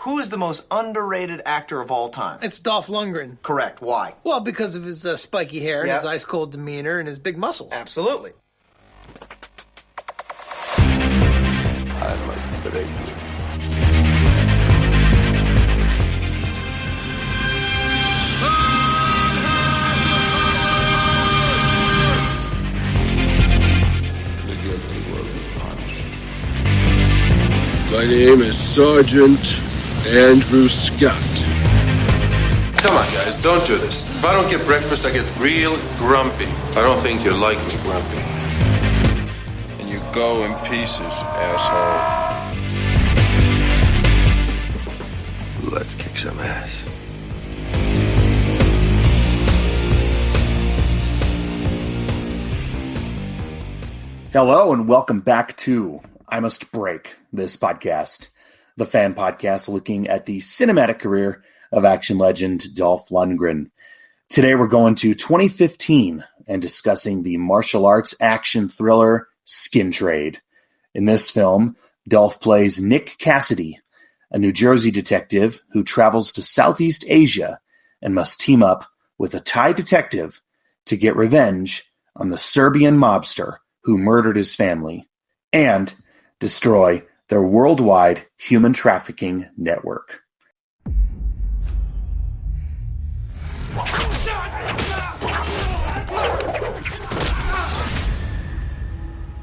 Who is the most underrated actor of all time? It's Dolph Lundgren. Correct. Why? Well, because of his spiky hair and his ice-cold demeanor and his big muscles. Absolutely. I must break you. The guilty will be punished. My name is Sergeant Andrew Scott. Come on, guys, don't do this. If I don't get breakfast, I get real grumpy. I don't think you like me grumpy. And you go in pieces, asshole. Let's kick some ass. Hello and welcome back to I Must Break, this podcast, the fan podcast looking at the cinematic career of action legend Dolph Lundgren. Today we're going to 2015 and discussing the martial arts action thriller Skin Trade. In this film, Dolph plays Nick Cassidy, a New Jersey detective who travels to Southeast Asia and must team up with a Thai detective to get revenge on the Serbian mobster who murdered his family and destroy their worldwide human trafficking network.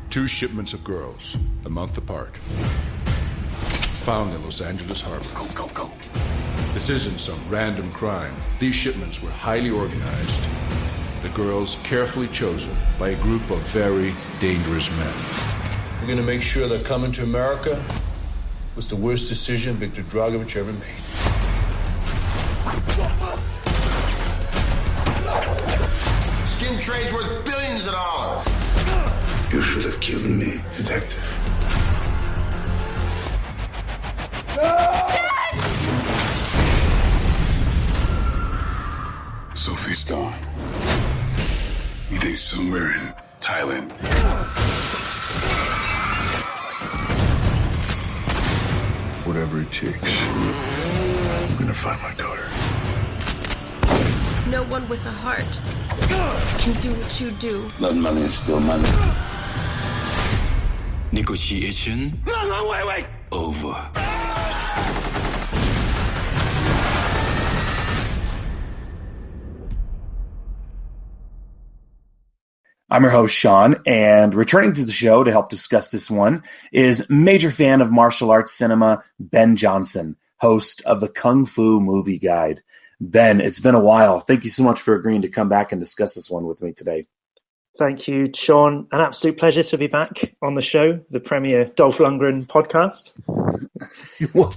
Two shipments of girls, a month apart. Found in Los Angeles Harbor. Go. This isn't some random crime. These shipments were highly organized. The girls carefully chosen by a group of very dangerous men. We're gonna make sure that coming to America was the worst decision Viktor Dragovich ever made. Skin trade's worth billions of dollars. You should have killed me, detective. Dad! Sophie's gone. You think somewhere in Thailand. Whatever it takes, I'm gonna find my daughter. No one with a heart can do what you do. Blood money is still money. Negotiation? No, wait! Over. I'm your host, Sean, and returning to the show to help discuss this one is major fan of martial arts cinema, Ben Johnson, host of the Kung Fu Movie Guide. Ben, it's been a while. Thank you so much for agreeing to come back and discuss this one with me today. Thank you, Sean. An absolute pleasure to be back on the show, the premier Dolph Lundgren podcast. Well,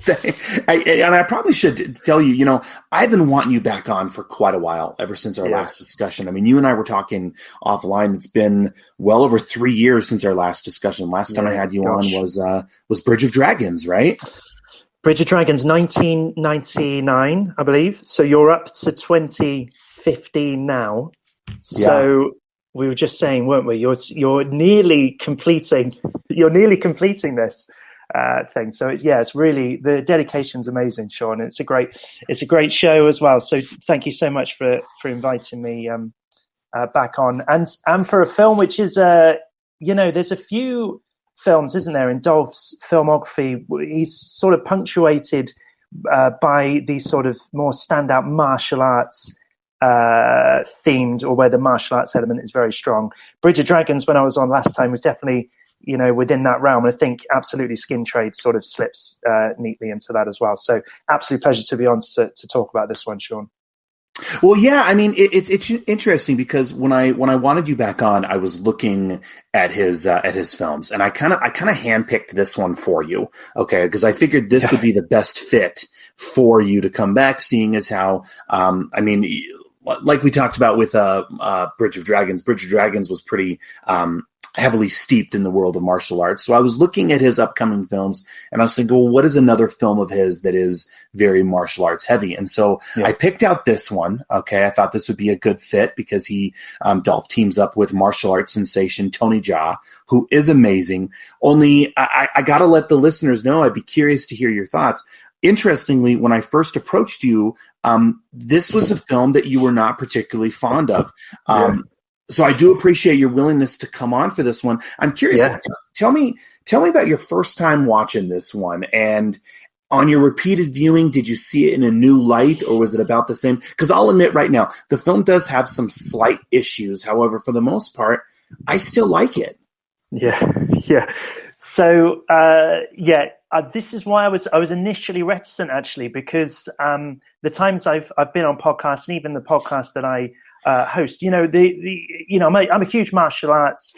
I probably should tell you, I've been wanting you back on for quite a while, ever since our last discussion. I mean, you and I were talking offline. It's been well over 3 years since our last discussion. Last time I had you on was Bridge of Dragons, right? Bridge of Dragons, 1999, I believe. So you're up to 2015 now. So we were just saying, weren't we? You're nearly completing this thing. So it's really, the dedication's amazing, Sean. It's a great show as well. So thank you so much for inviting me back on, and for a film which is there's a few films, isn't there, in Dolph's filmography. He's sort of punctuated by these sort of more standout martial arts themed, or where the martial arts element is very strong. Bridge of Dragons, when I was on last time, was definitely within that realm. I think absolutely Skin Trade sort of slips neatly into that as well. So absolute pleasure to be on to talk about this one, Sean. Well, yeah, I mean, it's interesting because when I wanted you back on, I was looking at his films, and I kind of handpicked this one for you, okay? Because I figured this would be the best fit for you to come back, seeing as how, like we talked about with Bridge of Dragons. Bridge of Dragons was pretty heavily steeped in the world of martial arts. So I was looking at his upcoming films, and I was thinking, well, what is another film of his that is very martial arts heavy? And so I picked out this one. Okay. I thought this would be a good fit because Dolph teams up with martial arts sensation Tony Jaa, who is amazing. Only I got to let the listeners know, I'd be curious to hear your thoughts. interestingly, when I first approached you, this was a film that you were not particularly fond of. So I do appreciate your willingness to come on for this one. I'm curious. Yeah. Tell me about your first time watching this one, and on your repeated viewing, did you see it in a new light, or was it about the same? Because I'll admit right now, the film does have some slight issues. However, for the most part, I still like it. Yeah. So, this is why I was initially reticent, actually, because the times I've been on podcasts, and even the podcast that I host, I'm a huge martial arts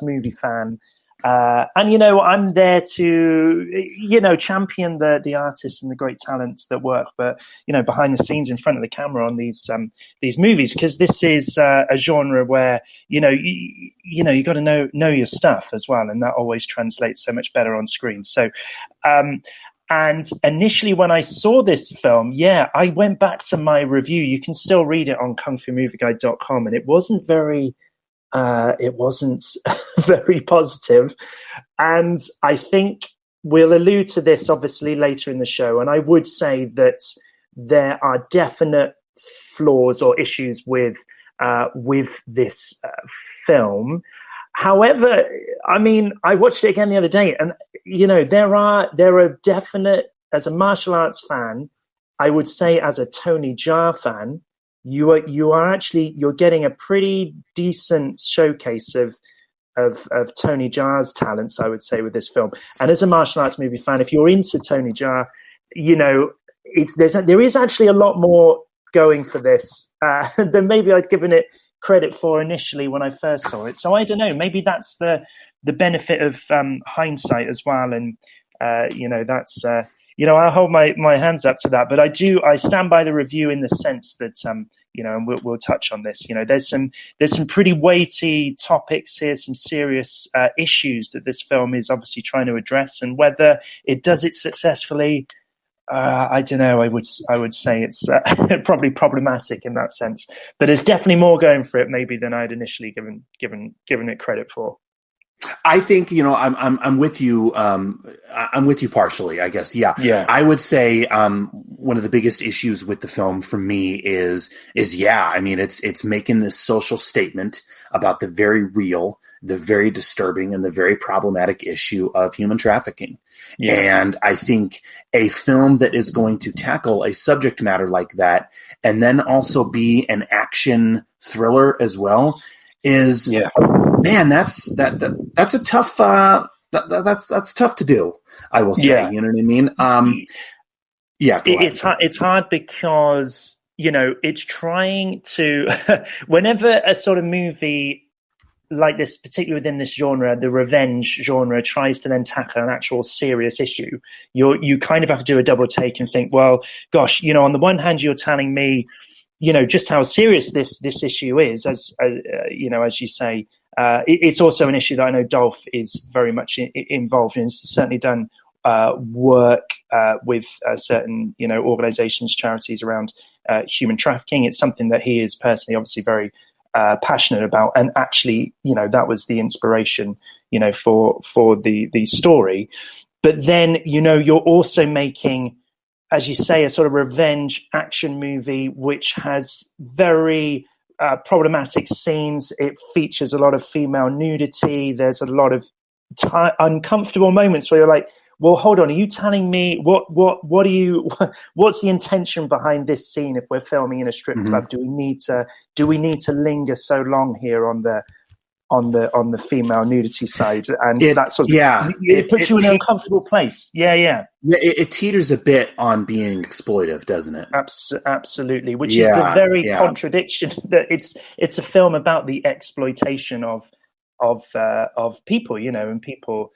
movie fan. And, I'm there to, champion the artists and the great talents that work, but, behind the scenes in front of the camera on these movies, because this is a genre where, you got to know your stuff as well. And that always translates so much better on screen. So, and initially when I saw this film, I went back to my review. You can still read it on kungfumovieguide.com, and it wasn't very very positive. And I think we'll allude to this obviously later in the show. And I would say that there are definite flaws or issues with this film. However, I mean, I watched it again the other day, and there are definite, as a martial arts fan, I would say as a Tony Jaa fan, you're getting a pretty decent showcase of Tony Jaa's talents, I would say, with this film. And as a martial arts movie fan, if you're into Tony Jaa, there is actually a lot more going for this than maybe I'd given it credit for initially when I first saw it. So I don't know, maybe that's the benefit of hindsight as well. And that's I'll hold my hands up to that, but I stand by the review in the sense that and we'll touch on this. There's some pretty weighty topics here, some serious issues that this film is obviously trying to address, and whether it does it successfully, I don't know. I would say it's probably problematic in that sense, but there's definitely more going for it maybe than I'd initially given it credit for. I think I'm with you. I'm with you partially, I guess. Yeah. I would say one of the biggest issues with the film for me is I mean, it's making this social statement about the very real, the very disturbing, and the very problematic issue of human trafficking. Yeah. And I think a film that is going to tackle a subject matter like that, and then also be an action thriller as well, is man, that's a tough that's tough to do, I will say. Yeah. You know what I mean? It's hard because it's trying to whenever a sort of movie like this, particularly within this genre, the revenge genre, tries to then tackle an actual serious issue, you kind of have to do a double take and think, well, gosh, on the one hand, you're telling me, just how serious this issue is, as you say. It's also an issue that I know Dolph is very much involved in. He's certainly done work with certain, organizations, charities around human trafficking. It's something that he is personally, obviously, very passionate about, and actually, that was the inspiration, for the story. But then, you're also making, as you say, a sort of revenge action movie, which has very problematic scenes. It features a lot of female nudity. There's a lot of uncomfortable moments where you're like, well, hold on, are you telling me what's the intention behind this scene if we're filming in a strip club? Do we need to linger so long here on the female nudity side? And it puts you in an uncomfortable place. It teeters a bit on being exploitive, doesn't it? Absolutely, which is the very contradiction that it's a film about the exploitation of people, and people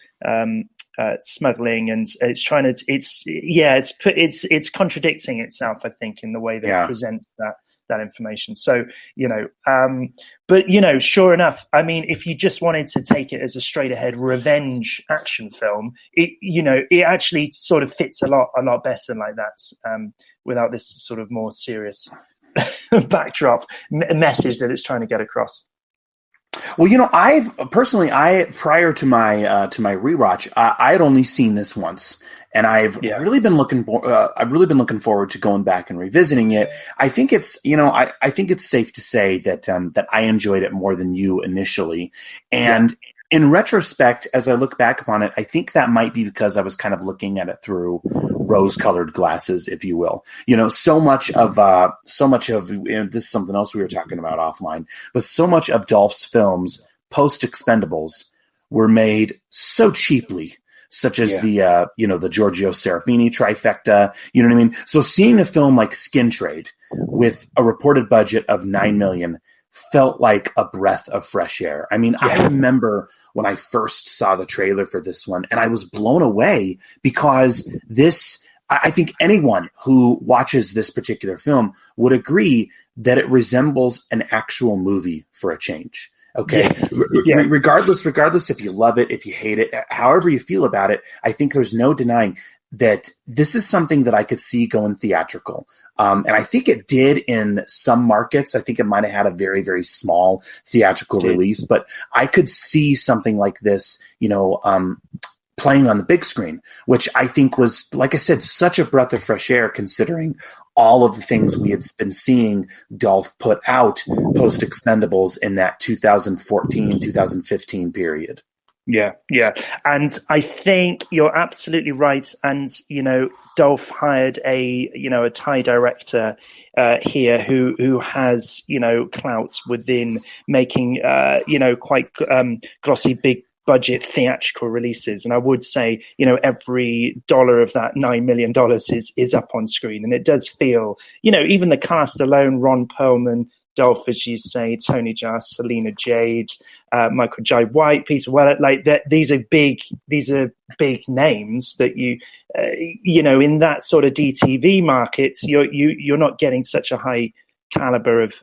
smuggling, and it's trying to it's contradicting itself, I think, in the way that it presents that information. So, but sure enough, I mean, if you just wanted to take it as a straight ahead revenge action film, it actually sort of fits a lot better like that, without this sort of more serious backdrop message that it's trying to get across. Well, I've personally, prior to my rewatch, I had only seen this once, and I've really been looking forward to going back and revisiting it. I think it's, I think it's safe to say that that I enjoyed it more than you initially, and in retrospect, as I look back upon it, I think that might be because I was kind of looking at it through rose-colored glasses, if you will. So much of this is something else we were talking about offline, but so much of Dolph's films post-Expendables were made so cheaply, such as the Giorgio Serafini trifecta. You know what I mean? So seeing a film like Skin Trade with a reported budget of $9 million felt like a breath of fresh air. I mean, I remember when I first saw the trailer for this one, and I was blown away because I think anyone who watches this particular film would agree that it resembles an actual movie for a change. Okay. Regardless if you love it, if you hate it, however you feel about it, I think there's no denying that this is something that I could see going theatrical. And I think it did in some markets. I think it might have had a very, very small theatrical release, but I could see something like this, playing on the big screen, which I think was, like I said, such a breath of fresh air considering all of the things we had been seeing Dolph put out post-Expendables in that 2014, 2015 period. Yeah. And I think you're absolutely right. And, Dolph hired a Thai director here who has, clout within making, quite glossy, big budget theatrical releases. And I would say, every dollar of that $9 million is up on screen. And it does feel, even the cast alone, Ron Perlman, Dolph, as you say, Tony Jaa, Selena Jade, Michael Jai White, Peter Weller, these are big names that in that sort of DTV market, you're not getting such a high caliber of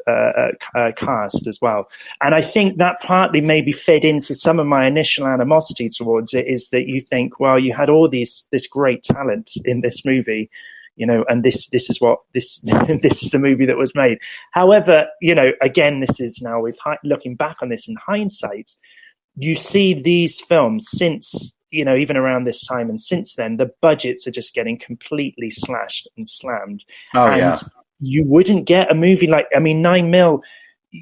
cast as well. And I think that partly maybe fed into some of my initial animosity towards it, is that you think, well, you had all this great talent in this movie, and this is this is the movie that was made. However, again, this is now looking back on this in hindsight, you see these films since, even around this time and since then, the budgets are just getting completely slashed and slammed. You wouldn't get a movie like, 9 mil,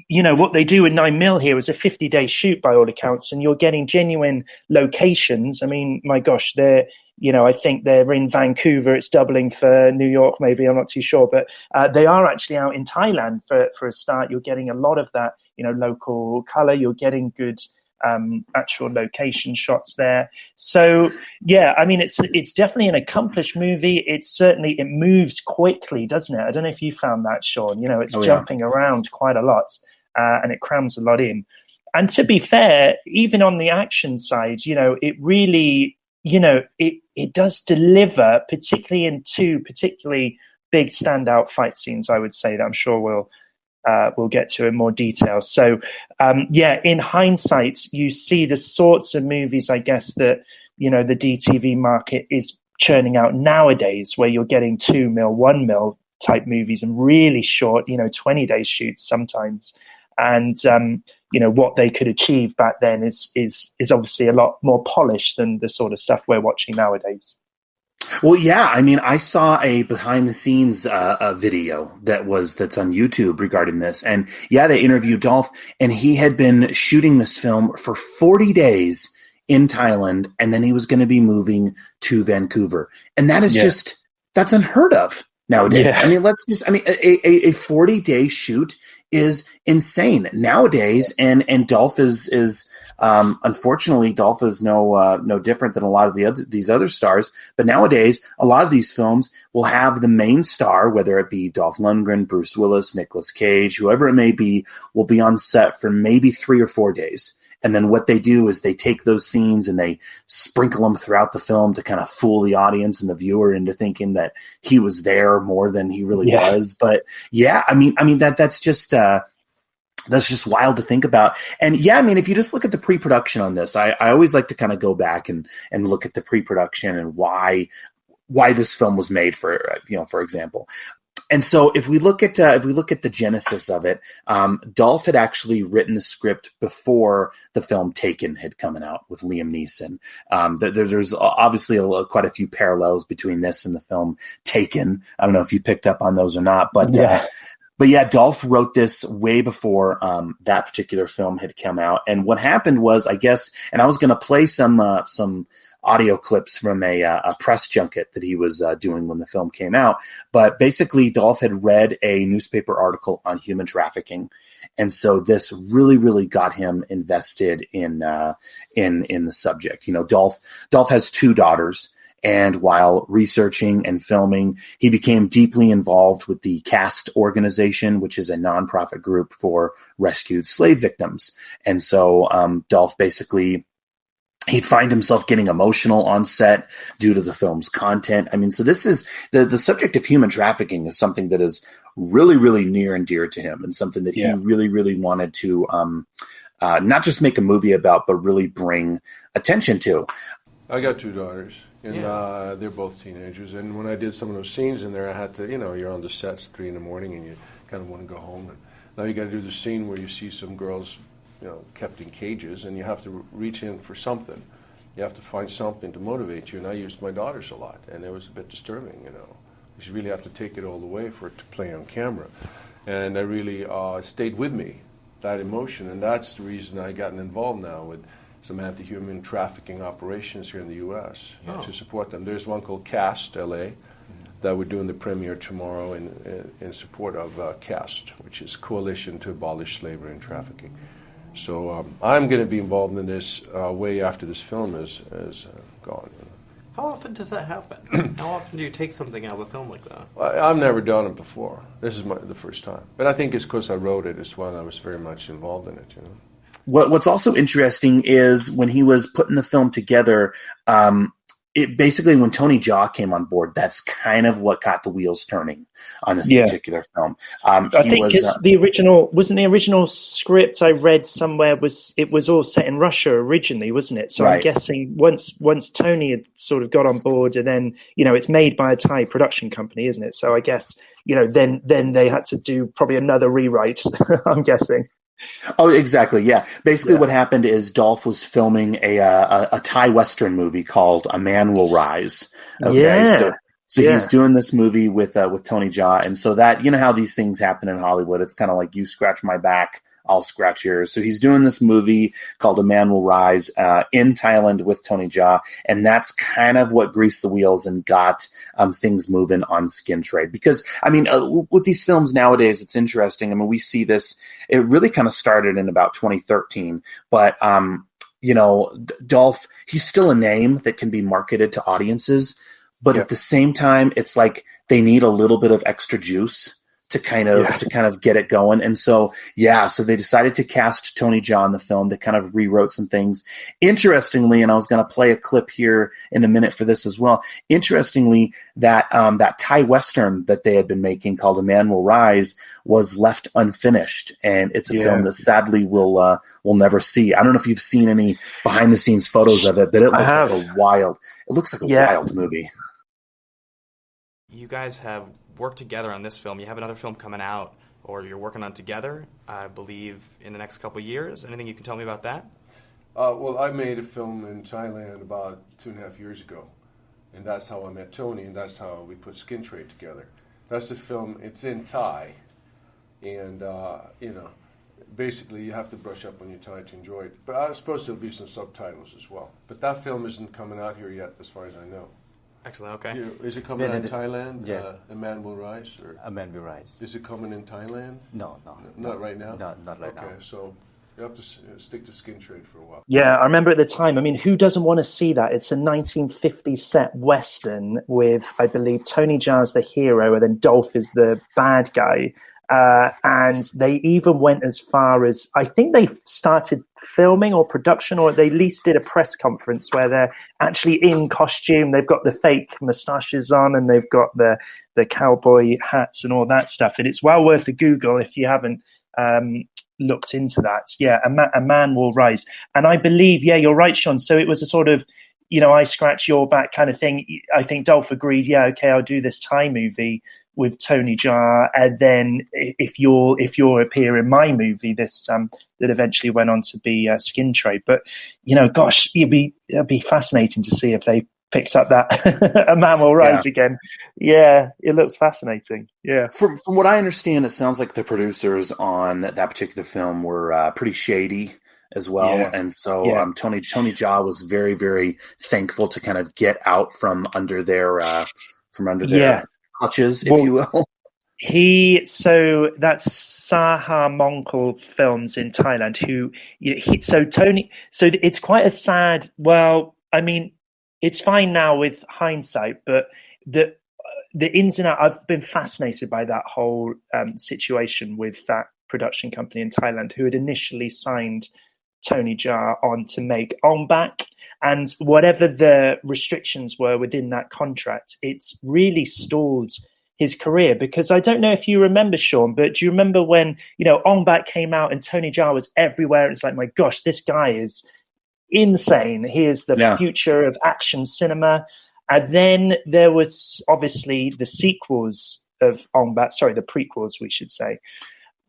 what they do in 9 mil here is a 50-day shoot by all accounts, and you're getting genuine locations. I mean, my gosh, I think they're in Vancouver. It's doubling for New York, maybe. I'm not too sure. But they are actually out in Thailand for a start. You're getting a lot of that, local color. You're getting good actual location shots there. So, it's definitely an accomplished movie. It moves quickly, doesn't it? I don't know if you found that, Sean. It's jumping around quite a lot and it crams a lot in. And to be fair, even on the action side, it really... it does deliver, particularly in two particularly big standout fight scenes, I would say, that I'm sure we'll get to in more detail. So, in hindsight, you see the sorts of movies, I guess, that, the DTV market is churning out nowadays, where you're getting 2 mil, 1 mil type movies and really short, 20-day shoots sometimes. And, what they could achieve back then is obviously a lot more polished than the sort of stuff we're watching nowadays. Well, yeah, I saw a behind the scenes video that's on YouTube regarding this. And yeah, they interviewed Dolph, and he had been shooting this film for 40 days in Thailand, and then he was going to be moving to Vancouver. And that is that's unheard of nowadays. Yeah. A 40-day shoot is insane nowadays, and Dolph is unfortunately, Dolph is no different than a lot of these other stars. But nowadays, a lot of these films will have the main star, whether it be Dolph Lundgren, Bruce Willis, Nicolas Cage, whoever it may be, will be on set for maybe 3 or 4 days. And then what they do is they take those scenes and they sprinkle them throughout the film to kind of fool the audience and the viewer into thinking that he was there more than he really was. But that's just wild to think about. And if you just look at the pre-production on this, I always like to kind of go back and look at the pre-production and why this film was made, for example. And so if we look at the genesis of it, Dolph had actually written the script before the film Taken had come out with Liam Neeson. There's obviously quite a few parallels between this and the film Taken. I don't know if you picked up on those or not, but yeah, Dolph wrote this way before that particular film had come out. And what happened was, I guess, and I was going to play some audio clips from a press junket that he was doing when the film came out. But basically, Dolph had read a newspaper article on human trafficking. And so this really, really got him invested in the subject. You know, Dolph has 2 daughters. And while researching and filming, he became deeply involved with the CAST organization, which is a nonprofit group for rescued slave victims. And so Dolph basically, he'd find himself getting emotional on set due to the film's content. I mean, so this is the subject of human trafficking is something that is really, really near and dear to him, and something that he really, really wanted to not just make a movie about, but really bring attention to. I got 2 daughters, and they're both teenagers. And when I did some of those scenes in there, I had to, you're on the sets 3 a.m, and you kind of want to go home. And now you got to do the scene where you see some girls, kept in cages, and you have to reach in for something. You have to find something to motivate you. And I used my daughters a lot, and it was a bit disturbing, You really have to take it all the way for it to play on camera. And it really stayed with me, that emotion, and that's the reason I gotten involved now with some anti-human trafficking operations here in the U.S. To support them. There's one called CAST, L.A., that we're doing the premiere tomorrow in support of CAST, which is Coalition to Abolish Slavery and Trafficking. So I'm going to be involved in this way after this film is gone. How often does that happen? How often do you take something out of a film like that? I've never done it before. This is the first time. But I think it's because I wrote it as well. I was very much involved in it, What's also interesting is when he was putting the film together, it basically, when Tony Jaa came on board, that's kind of what got the wheels turning on this particular film. I think because the original script I read somewhere was all set in Russia originally, wasn't it? So I'm guessing once Tony had sort of got on board, and then it's made by a Thai production company, isn't it? So I guess then they had to do probably another rewrite. I'm guessing. Oh, exactly. Yeah. Basically, what happened is Dolph was filming a Thai Western movie called A Man Will Rise. Okay. Yeah. So he's doing this movie with Tony Jaa. And so that, how these things happen in Hollywood, it's kind of like you scratch my back, I'll scratch yours. So he's doing this movie called A Man Will Rise in Thailand with Tony Jaa. And that's kind of what greased the wheels and got things moving on Skin Trade. Because, with these films nowadays, it's interesting. We see this, it really kind of started in about 2013. But, Dolph, he's still a name that can be marketed to audiences. But at the same time, it's like they need a little bit of extra juice to kind of get it going. And so they decided to cast Tony Jaa in the film. They kind of rewrote some things. Interestingly, and I was going to play a clip here in a minute for this as well. Interestingly, that Thai Western that they had been making called A Man Will Rise was left unfinished. And it's a film that sadly we'll never see. I don't know if you've seen any behind the scenes photos of it, but it looks like a wild movie. You guys have worked together on this film. You have another film coming out, or you're working on together, I believe, in the next couple of years. Anything you can tell me about that? Well, I made a film in Thailand about 2.5 years ago, and that's how I met Tony, and that's how we put Skin Trade together. That's the film. It's in Thai, and basically you have to brush up on your Thai to enjoy it. But I suppose there'll be some subtitles as well. But that film isn't coming out here yet, as far as I know. Excellent, okay. Is it coming out in Thailand? Yes. A Man Will Rise? Or? A Man Will Rise. Is it coming in Thailand? No. Not right now? No, not right now. Okay, so you have to stick to Skin Trade for a while. Yeah, I remember at the time, who doesn't want to see that? It's a 1950s set Western with, I believe, Tony Jaa's the hero and then Dolph is the bad guy. And they even went as far as, I think they started filming or production, or they at least did a press conference where they're actually in costume. They've got the fake moustaches on and they've got the cowboy hats and all that stuff. And it's well worth a Google if you haven't looked into that. Yeah, a Man Will Rise. And I believe, you're right, Sean. So it was a sort of, I scratch your back kind of thing. I think Dolph agreed, yeah, okay, I'll do this Thai movie with Tony Jaa, and then if you'll appear in my movie, this that eventually went on to be Skin Trade. But gosh, it'd be fascinating to see if they picked up that A Man Will Rise again. Yeah, it looks fascinating. Yeah. From what I understand, it sounds like the producers on that particular film were pretty shady as well, and so Tony Jaa was very, very thankful to kind of get out from under their clutches, if you will. So that's Saha Mongkol Films in Thailand. So it's quite a sad. Well, I mean, it's fine now with hindsight, but the ins and outs. I've been fascinated by that whole situation with that production company in Thailand, who had initially signed Tony Jaa on to make Ong Bak, and whatever the restrictions were within that contract, it's really stalled his career. Because I don't know if you remember, Sean, but do you remember when Ong Bak came out and Tony Jaa was everywhere? It's like, my gosh, this guy is insane. He is the future of action cinema. And then there was obviously the sequels of Ong Bak, the prequels, we should say,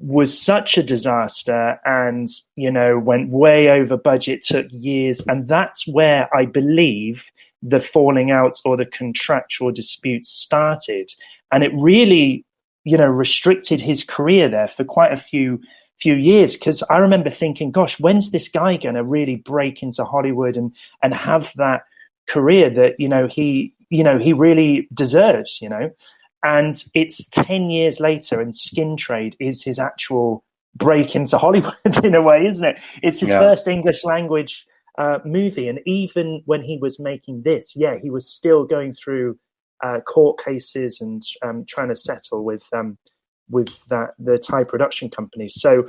was such a disaster, and went way over budget, took years, and that's where I believe the falling out or the contractual disputes started, and it really restricted his career there for quite a few years. Because I remember thinking, gosh, when's this guy going to really break into Hollywood and have that career that he really deserves, And it's 10 years later, and Skin Trade is his actual break into Hollywood in a way, isn't it? It's his first English language movie. And even when he was making this, he was still going through court cases and trying to settle with the Thai production company. So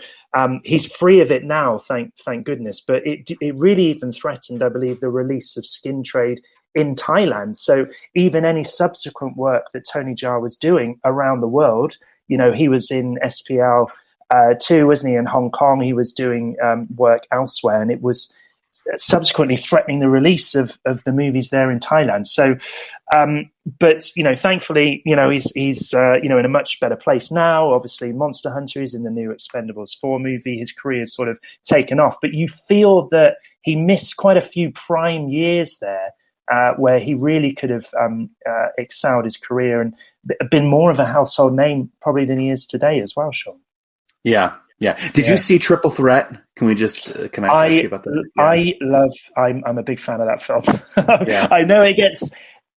he's free of it now, thank goodness. But it really even threatened, I believe, the release of Skin Trade in Thailand. So even any subsequent work that Tony Jaa was doing around the world, he was in SPL 2, wasn't he, in Hong Kong? He was doing work elsewhere, and it was subsequently threatening the release of the movies there in Thailand. So, but thankfully, he's in a much better place now. Obviously, Monster Hunter is in the new Expendables 4 movie. His career is sort of taken off, but you feel that he missed quite a few prime years there, where he really could have excelled his career and been more of a household name probably than he is today as well, Sean. Yeah. Did you see Triple Threat? Can I ask you about that? Yeah. I'm a big fan of that film.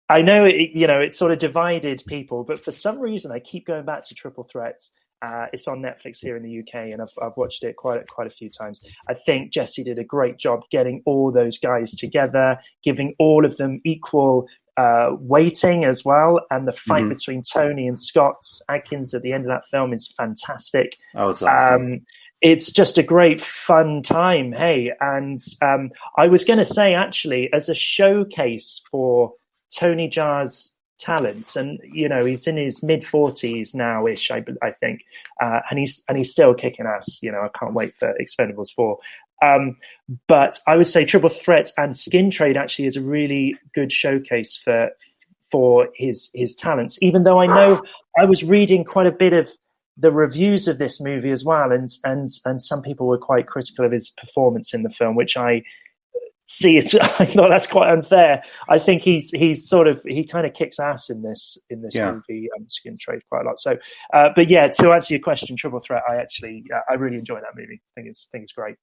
I know it sort of divided people, but for some reason I keep going back to Triple Threat. It's on Netflix here in the UK, and I've watched it quite a few times. I think Jesse did a great job getting all those guys together, giving all of them equal weighting as well. And the fight between Tony and Scott Adkins at the end of that film is fantastic. Oh, it's awesome. It's just a great fun time. Hey, and I was going to say, actually, as a showcase for Tony Jaa's talents, and he's in his mid-40s now-ish, I think, and he's still kicking ass. I can't wait for Expendables 4. But I would say Triple Threat and Skin Trade actually is a really good showcase for his talents. Even though I know I was reading quite a bit of the reviews of this movie as well, and some people were quite critical of his performance in the film, which I see it. I thought that's quite unfair. I think he kind of kicks ass in this movie, Skin Trade, quite a lot. So, but yeah, to answer your question, Triple Threat, I really enjoy that movie. I think it's great.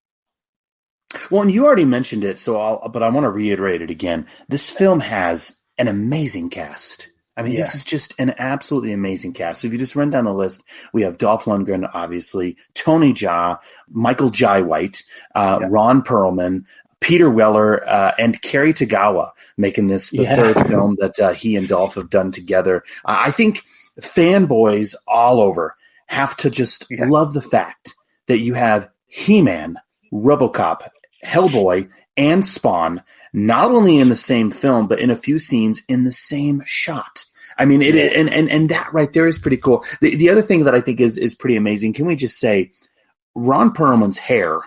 Well, and you already mentioned it, but I want to reiterate it again. This film has an amazing cast. I mean, this is just an absolutely amazing cast. So if you just run down the list, we have Dolph Lundgren, obviously, Tony Jaa, Michael Jai White, Ron Perlman, Peter Weller, and Cary Tagawa making this the third film that he and Dolph have done together. I think fanboys all over have to just love the fact that you have He-Man, RoboCop, Hellboy, and Spawn not only in the same film, but in a few scenes in the same shot. I mean, and that right there is pretty cool. The other thing that I think is pretty amazing, can we just say, Ron Perlman's hair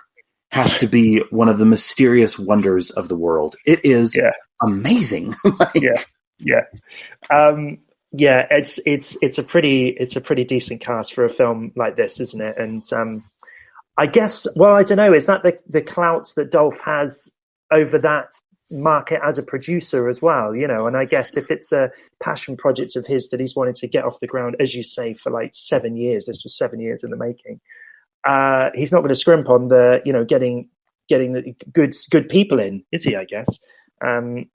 has to be one of the mysterious wonders of the world. It is amazing. Yeah. It's a pretty decent cast for a film like this, isn't it? And I guess, well, I don't know, is that the clout that Dolph has over that market as a producer as well, and I guess if it's a passion project of his that he's wanted to get off the ground, as you say, for like 7 years, this was 7 years in the making, he's not going to scrimp on the, getting the good people in, is he, I guess, and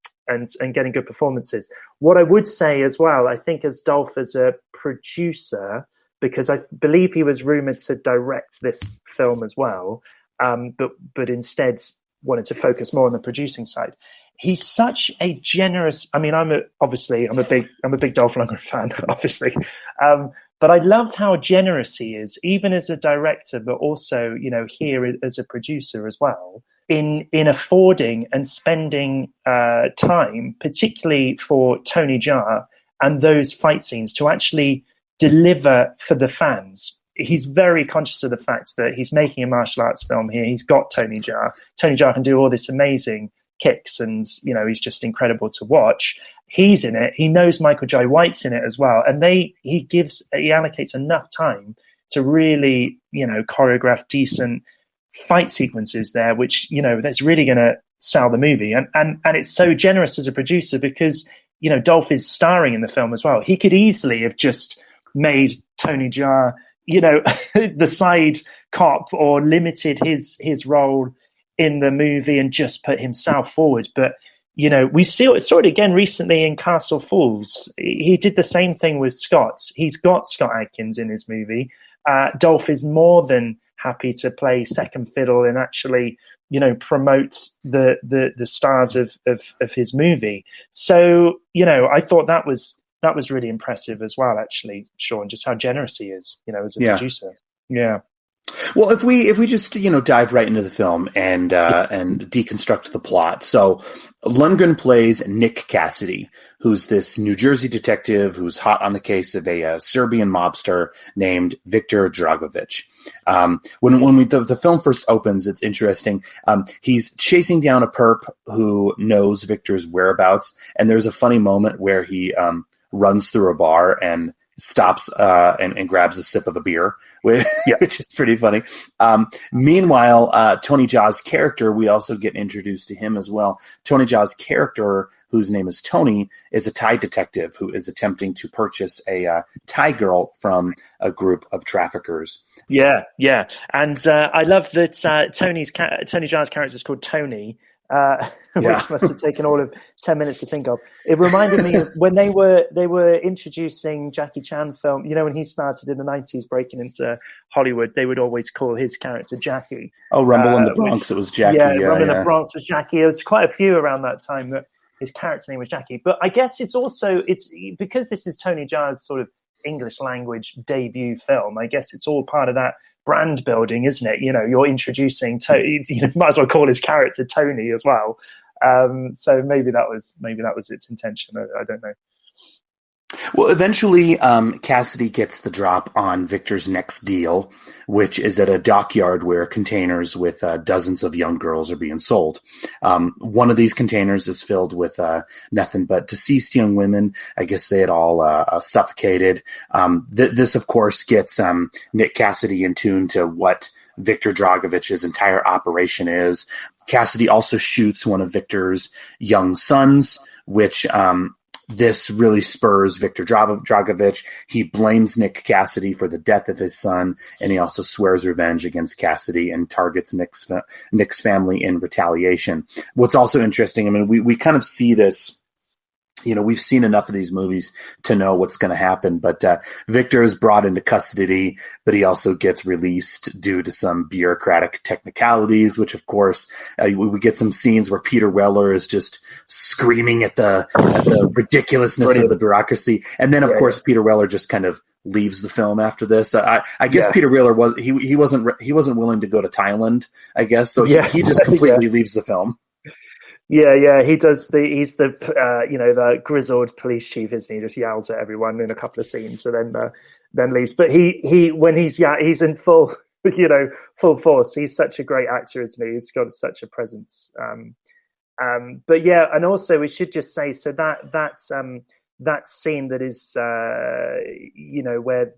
getting good performances. What I would say as well, I think as Dolph as a producer, because I believe he was rumored to direct this film as well, but instead wanted to focus more on the producing side. He's such a generous. I mean, I'm a big Dolph Lundgren fan, obviously, but I love how generous he is, even as a director, but also here as a producer as well, in affording and spending time, particularly for Tony Jaa and those fight scenes, to actually deliver for the fans. He's very conscious of the fact that he's making a martial arts film here. He's got Tony Jaa. Tony Jaa can do all this amazing kicks, and he's just incredible to watch. He's in it. He knows Michael Jai White's in it as well, and he allocates enough time to really choreograph decent fight sequences there, which that's really going to sell the movie. And it's so generous as a producer because Dolph is starring in the film as well. He could easily have just made Tony Jaa the side cop, or limited his role in the movie and just put himself forward. But we saw it again recently in Castle Falls. He did the same thing with Scott. He's got Scott Adkins in his movie. Dolph is more than happy to play second fiddle and actually promote the stars of his movie. So I thought that was really impressive as well, actually, Sean, just how generous he is, as a producer. Yeah. Well, if we just dive right into the film and deconstruct the plot. So Lundgren plays Nick Cassidy, who's this New Jersey detective who's hot on the case of a Serbian mobster named Viktor Dragovic. When the film first opens, it's interesting. He's chasing down a perp who knows Victor's whereabouts, and there's a funny moment where he runs through a bar and stops and grabs a sip of a beer, which is pretty funny. Meanwhile, Tony Jaa's character, we also get introduced to him as well. Tony Jaa's character, whose name is Tony, is a Thai detective who is attempting to purchase a Thai girl from a group of traffickers. Yeah. And I love that Tony Jaa's character is called Tony, which must have taken all of 10 minutes to think of. It reminded me of when they were introducing Jackie Chan film, when he started in the 90s breaking into Hollywood, they would always call his character Jackie. Oh, Rumble in the Bronx, it was Jackie. Rumble in the Bronx was Jackie. There was quite a few around that time that his character name was Jackie. But I guess it's because this is Tony Jaa's sort of English language debut film, I guess it's all part of that brand building, isn't it? You're introducing Tony, might as well call his character Tony as well. So maybe that was its intention. I don't know. Well, eventually, Cassidy gets the drop on Victor's next deal, which is at a dockyard where containers with dozens of young girls are being sold. One of these containers is filled with nothing but deceased young women. I guess they had all suffocated. This, of course, gets Nick Cassidy in tune to what Viktor Dragovic's entire operation is. Cassidy also shoots one of Victor's young sons, which this really spurs Viktor Dragovic. He blames Nick Cassidy for the death of his son, and he also swears revenge against Cassidy and targets Nick's family in retaliation. What's also interesting, I mean, we kind of see this. We've seen enough of these movies to know what's going to happen, but Victor is brought into custody, but he also gets released due to some bureaucratic technicalities, which, of course, we get some scenes where Peter Weller is just screaming at the ridiculousness of the bureaucracy. And then, of course, Peter Weller just kind of leaves the film after this. I guess Peter Weller he wasn't willing to go to Thailand, I guess. So he just completely leaves the film. Yeah, he does. He's the grizzled police chief, isn't he? Just yells at everyone in a couple of scenes, and then leaves. But he's in full full force. He's such a great actor, isn't he? He's got such a presence. But yeah, and also we should just say, so that scene that is, where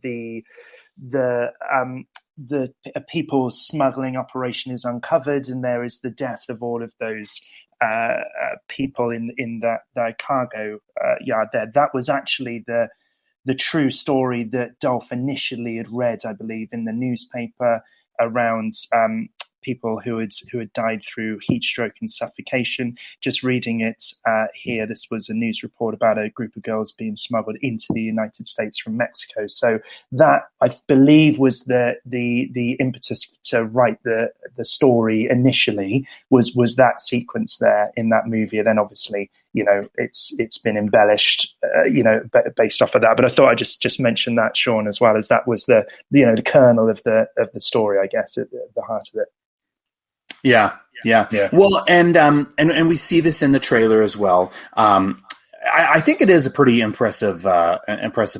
the people smuggling operation is uncovered, and there is the death of all of those people in that cargo yard there. That was actually the true story that Dolph initially had read, I believe, in the newspaper around people who had died through heat stroke and suffocation. Just reading it here, this was a news report about a group of girls being smuggled into the United States from Mexico. So that, I believe, was the impetus to write the story initially, was that sequence there in that movie. And then obviously, it's been embellished, based off of that. But I thought I'd just mention that, Sean, as well, as that was the kernel of the story, I guess, at the heart of it. Yeah. Well, and we see this in the trailer as well. I think it is a pretty impressive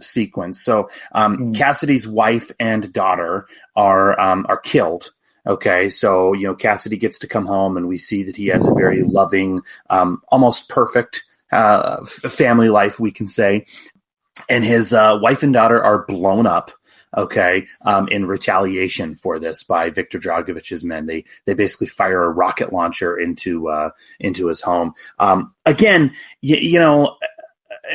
sequence. So Cassidy's wife and daughter are killed. Okay, so Cassidy gets to come home, and we see that he has a very loving, almost perfect family life, we can say. And his wife and daughter are blown up. Okay, in retaliation for this by Viktor Dragovich's men. They basically fire a rocket launcher into his home. Again,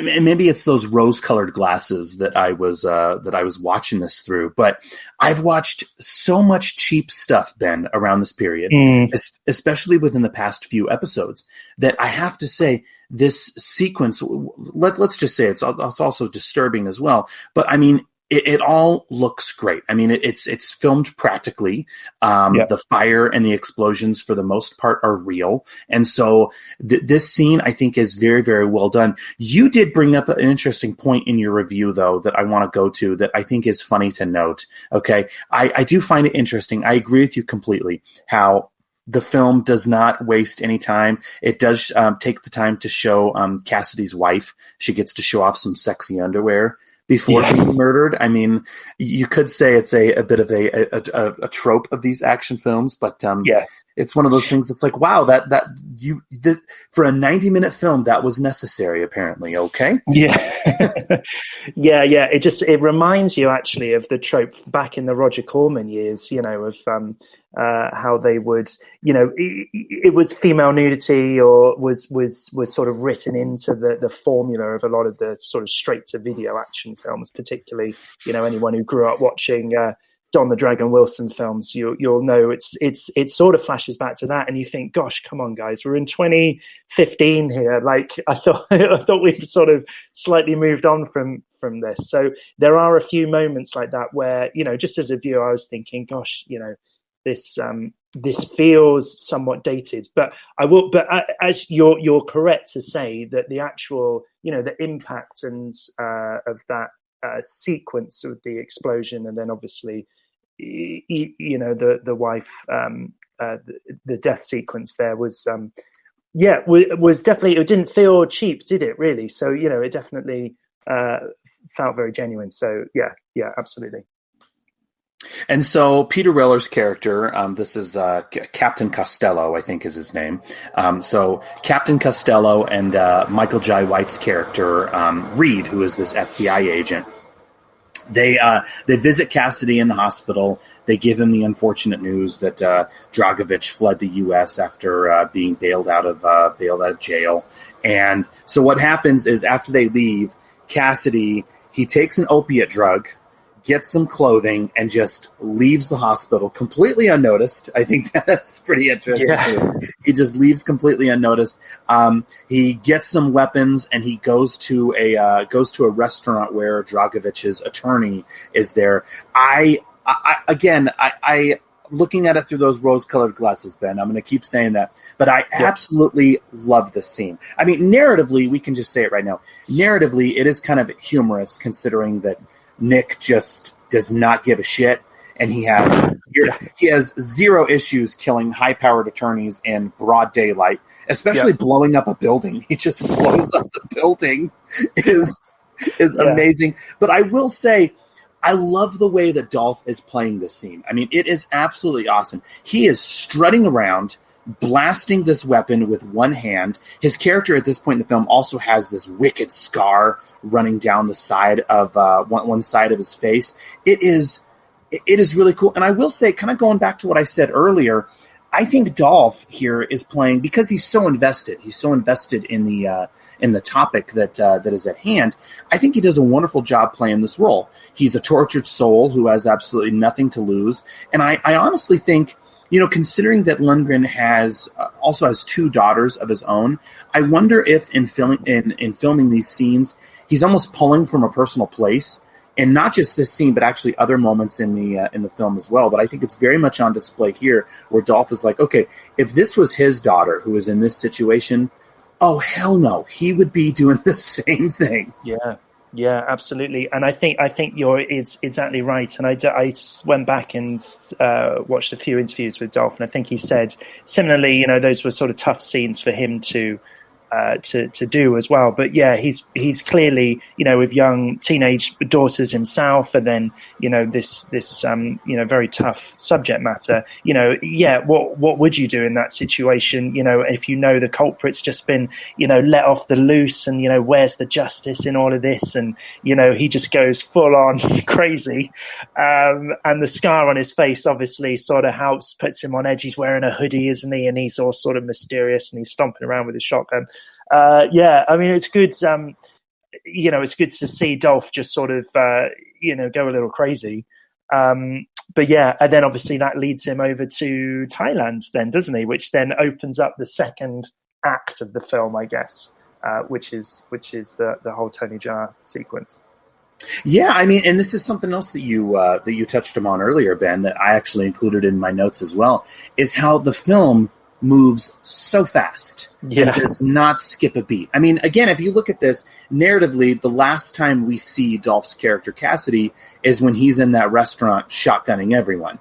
maybe it's those rose-colored glasses that I was watching this through, but I've watched so much cheap stuff, Ben, around this period, especially within the past few episodes, that I have to say this sequence. Let's just say it's also disturbing as well. But I mean, it all looks great. I mean, it's filmed practically. The fire and the explosions, for the most part, are real. And so this scene, I think, is very, very well done. You did bring up an interesting point in your review, though, that I want to go to, that I think is funny to note. Okay, I do find it interesting. I agree with you completely how the film does not waste any time. It does take the time to show Cassidy's wife. She gets to show off some sexy underwear before being murdered. I mean, you could say it's a bit of a trope of these action films, but it's one of those things that's like, wow, for a 90-minute film, that was necessary, apparently. Okay. Yeah. yeah. It reminds you actually of the trope back in the Roger Corman years, of how they would, it was female nudity, or was sort of written into the formula of a lot of the sort of straight to video action films, particularly, anyone who grew up watching Don the Dragon Wilson films, you'll know it sort of flashes back to that, and you think, gosh, come on, guys, we're in 2015 here. Like, I thought we've sort of slightly moved on from this. So there are a few moments like that where, just as a viewer, I was thinking, gosh, this feels somewhat dated. But as you're correct to say that the actual, the impact and of that sequence of the explosion, and then obviously, the wife, the death sequence there was definitely, it didn't feel cheap, did it really? So, it definitely felt very genuine. So yeah, absolutely. And so Peter Reller's character, this is Captain Costello, I think is his name. So Captain Costello and Michael Jai White's character, Reed, who is this FBI agent, they visit Cassidy in the hospital. They give him the unfortunate news that Dragovich fled the U.S. after being bailed out of jail. And so what happens is, after they leave, Cassidy, he takes an opiate drug, gets some clothing, and just leaves the hospital completely unnoticed. I think that's pretty interesting. Yeah. He just leaves completely unnoticed. He gets some weapons, and he goes to a restaurant where Dragovich's attorney is there. I looking at it through those rose-colored glasses, Ben, I'm going to keep saying that, but I absolutely love this scene. I mean, narratively, we can just say it right now. Narratively, it is kind of humorous, considering that Nick just does not give a shit, and he has zero issues killing high-powered attorneys in broad daylight, especially blowing up a building. He just blows up the building. is amazing. But I will say, I love the way that Dolph is playing this scene. I mean, it is absolutely awesome. He is strutting around blasting this weapon with one hand. His character at this point in the film also has this wicked scar running down the side of one side of his face. It is really cool. And I will say, kind of going back to what I said earlier, I think Dolph here is playing, because he's so invested. He's so invested in the topic that is at hand. I think he does a wonderful job playing this role. He's a tortured soul who has absolutely nothing to lose. And I honestly think, considering that Lundgren also has two daughters of his own, I wonder if in filming these scenes, he's almost pulling from a personal place. And not just this scene, but actually other moments in the film as well. But I think it's very much on display here, where Dolph is like, okay, if this was his daughter who was in this situation, oh hell no, he would be doing the same thing. Yeah, absolutely. And I think it's exactly right. And I went back and watched a few interviews with Dolph, and I think he said similarly. Those were sort of tough scenes for him to do as well. But yeah, he's clearly, with young teenage daughters himself, and then, this very tough subject matter, what would you do in that situation? If the culprit's just been, let off the loose, and, where's the justice in all of this? And, he just goes full on crazy. And the scar on his face obviously sort of puts him on edge. He's wearing a hoodie, isn't he? And he's all sort of mysterious, and he's stomping around with his shotgun. It's good. It's good to see Dolph just sort of, go a little crazy. But yeah, and then obviously that leads him over to Thailand then, doesn't he? Which then opens up the second act of the film, I guess, which is the whole Tony Jaa sequence. Yeah, and this is something else that you touched on earlier, Ben, that I actually included in my notes as well, is how the film moves so fast and does not skip a beat. Again, if you look at this narratively, the last time we see Dolph's character Cassidy is when he's in that restaurant shotgunning everyone.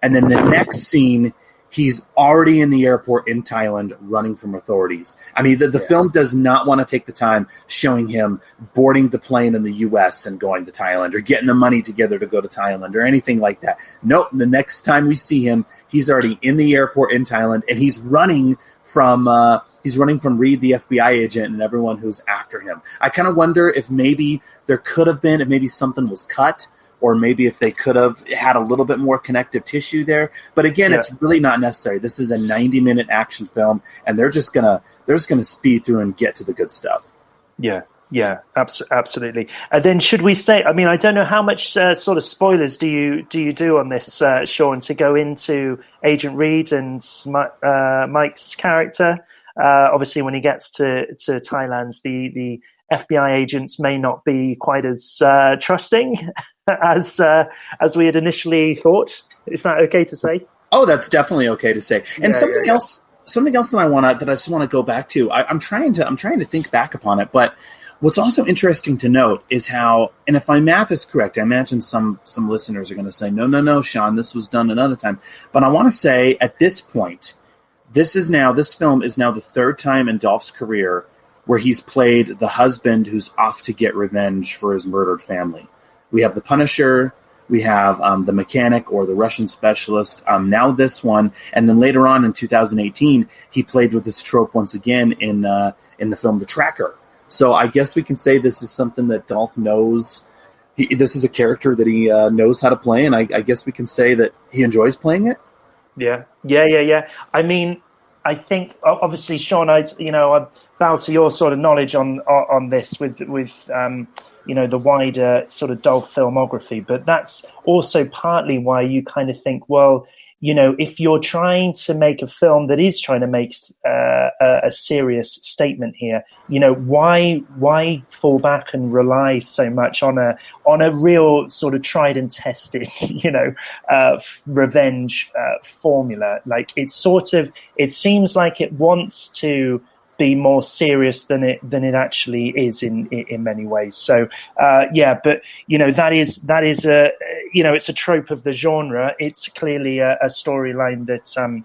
And then the next scene, he's already in the airport in Thailand running from authorities. The film does not want to take the time showing him boarding the plane in the U.S. and going to Thailand, or getting the money together to go to Thailand, or anything like that. Nope, the next time we see him, he's already in the airport in Thailand, and he's running from Reed, the FBI agent, and everyone who's after him. I kind of wonder if maybe there could have been, if maybe something was cut, or maybe if they could have had a little bit more connective tissue there. But again, it's really not necessary. This is a 90-minute action film, and they're just gonna speed through and get to the good stuff. Yeah, absolutely. And then should we say? I don't know how much sort of spoilers do you do on this, Sean, to go into Agent Reed and Mike's character. Obviously, when he gets to Thailand, the FBI agents may not be quite as trusting as we had initially thought. Is that okay to say? Oh, that's definitely okay to say. And something else that I just want to go back to. I'm trying to think back upon it, but what's also interesting to note is how, and if my math is correct, I imagine some listeners are going to say, no, Sean, this was done another time. But I want to say at this point, this film is now the third time in Dolph's career where he's played the husband who's off to get revenge for his murdered family. We have the Punisher, we have the mechanic or the Russian specialist, now this one, and then later on in 2018, he played with this trope once again in the film The Tracker. So I guess we can say this is something that Dolph knows. This is a character that he knows how to play, and I guess we can say that he enjoys playing it. Yeah. I think obviously, Sean, I bow to your sort of knowledge on this with the wider sort of Dolph filmography, but that's also partly why you kind of think, well, if you're trying to make a film that is trying to make a serious statement here, why fall back and rely so much on a real sort of tried and tested, revenge formula? Like it seems like it wants to be more serious than it actually is in many ways. So but that is a it's a trope of the genre. It's clearly a storyline that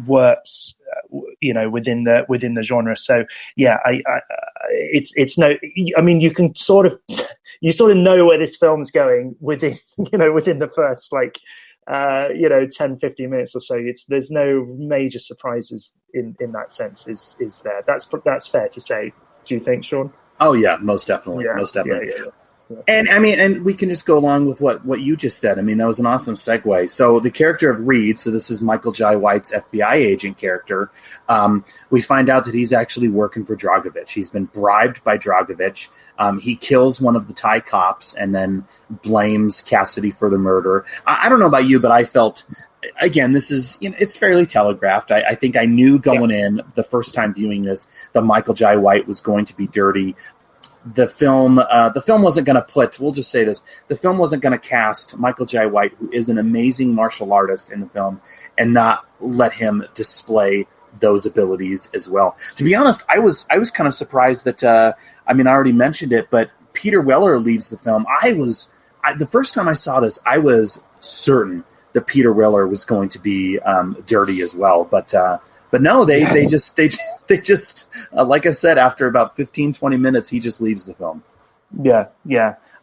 works within the genre. So it's no. You can sort of know where this film's going within the first 10, 15 minutes or so. There's no major surprises in that sense. Is there? That's fair to say. Do you think, Sean? Oh yeah, most definitely, most definitely. Yeah. And I mean, and we can just go along with what you just said. I mean, that was an awesome segue. So the character of Reed, so this is Michael Jai White's FBI agent character. We find out that he's actually working for Dragovich. He's been bribed by Dragovich. He kills one of the Thai cops and then blames Cassidy for the murder. I don't know about you, but I felt, again, this is, it's fairly telegraphed. I think I knew going in the first time viewing this that Michael Jai White was going to be dirty. The film wasn't going to put, we'll just say this, the film wasn't going to cast Michael Jai White, who is an amazing martial artist in the film, and not let him display those abilities as well. To be honest, I was kind of surprised that, I already mentioned it, but Peter Weller leaves the film. The first time I saw this, I was certain that Peter Weller was going to be dirty as well, but no, they just like I said, after about 15, 20 minutes, he just leaves the film. Yeah.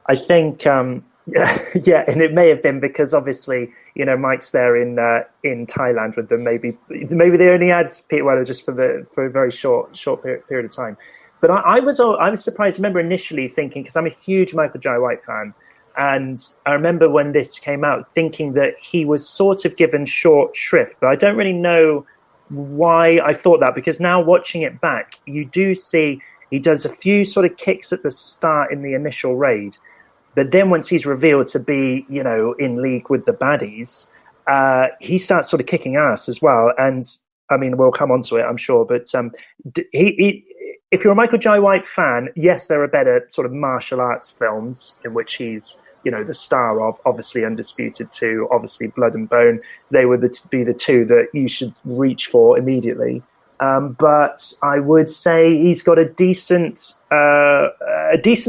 I think, and it may have been because obviously, Mike's there in Thailand with them. Maybe they only had Peter Weller just for a very short period of time. But I was surprised. I remember initially thinking, because I'm a huge Michael Jai White fan, and I remember when this came out thinking that he was sort of given short shrift, but I don't really know why I thought that, because now watching it back, you do see he does a few sort of kicks at the start in the initial raid, but then once he's revealed to be, in league with the baddies, he starts sort of kicking ass as well. And I mean, we'll come on to it, I'm sure, but if you're a Michael Jai White fan, yes, there are better sort of martial arts films in which he's the star of, obviously Undisputed 2, obviously Blood and Bone. They would be the two that you should reach for immediately. But I would say he's got a decent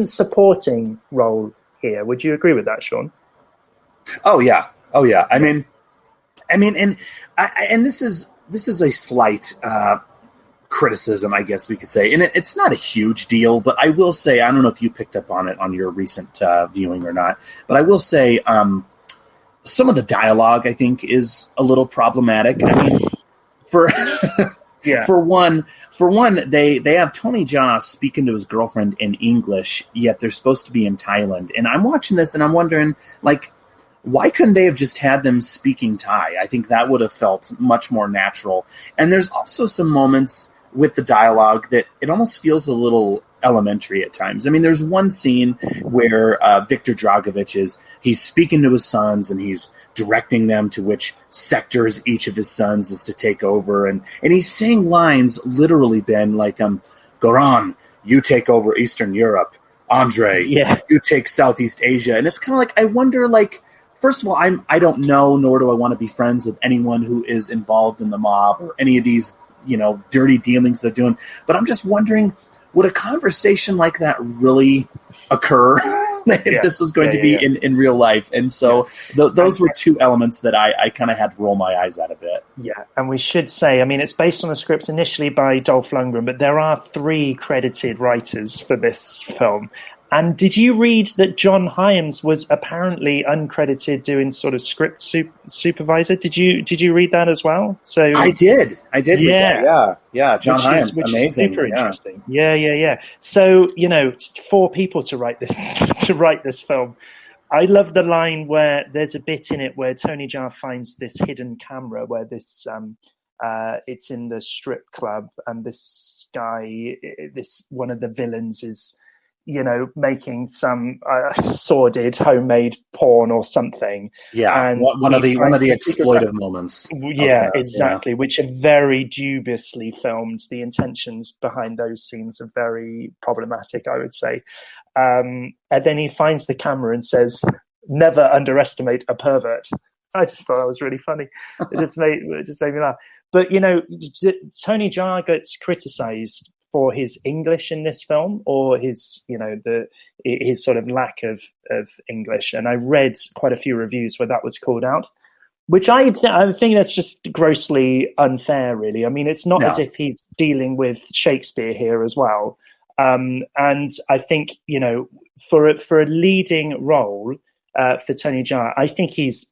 supporting role here. Would you agree with that, Sean? Oh yeah. I mean, and this is a slight criticism, I guess we could say, and it's not a huge deal, but I will say, I don't know if you picked up on it on your recent viewing or not, but I will say some of the dialogue I think is a little problematic. I mean, for one, they have Tony Jaa speaking to his girlfriend in English, yet they're supposed to be in Thailand, and I'm watching this and I'm wondering, like, why couldn't they have just had them speaking Thai? I think that would have felt much more natural. And there's also some moments with the dialogue that it almost feels a little elementary at times. I mean, there's one scene where Viktor Dragovich he's speaking to his sons and he's directing them to which sectors each of his sons is to take over. And he's saying lines literally, Ben, like, Goran, you take over Eastern Europe. Andre, you take Southeast Asia. And it's kind of like, I wonder, like, first of all, I don't know, nor do I want to be friends with anyone who is involved in the mob or any of these, dirty dealings they're doing. But I'm just wondering, would a conversation like that really occur if this was going to be in real life? And so those were two elements that I kind of had to roll my eyes at a bit. Yeah, and we should say, I mean, it's based on a script initially by Dolph Lundgren, but there are 3 credited writers for this film. And did you read that John Hyams was apparently uncredited doing sort of script supervisor? Did you read that as well? So I did. Read that. Yeah. John Hyams, amazing. Is super interesting. Yeah. So 4 people to write this film. I love the line where there's a bit in it where Tony Jaa finds this hidden camera where this it's in the strip club, and this guy, this one of the villains is, making some sordid homemade porn or something. Yeah, and one of the exploitive moments. Yeah, exactly. Yeah. Which are very dubiously filmed. The intentions behind those scenes are very problematic, I would say. And then he finds the camera and says, "Never underestimate a pervert." I just thought that was really funny. It just made me laugh. But Tony Jaa gets criticised for his English in this film, or his his sort of lack of English. And I read quite a few reviews where that was called out, which I think that's just grossly unfair, really. I mean, it's not as if he's dealing with Shakespeare here as well. And I think, for a leading role, for Tony Jaa. I think he's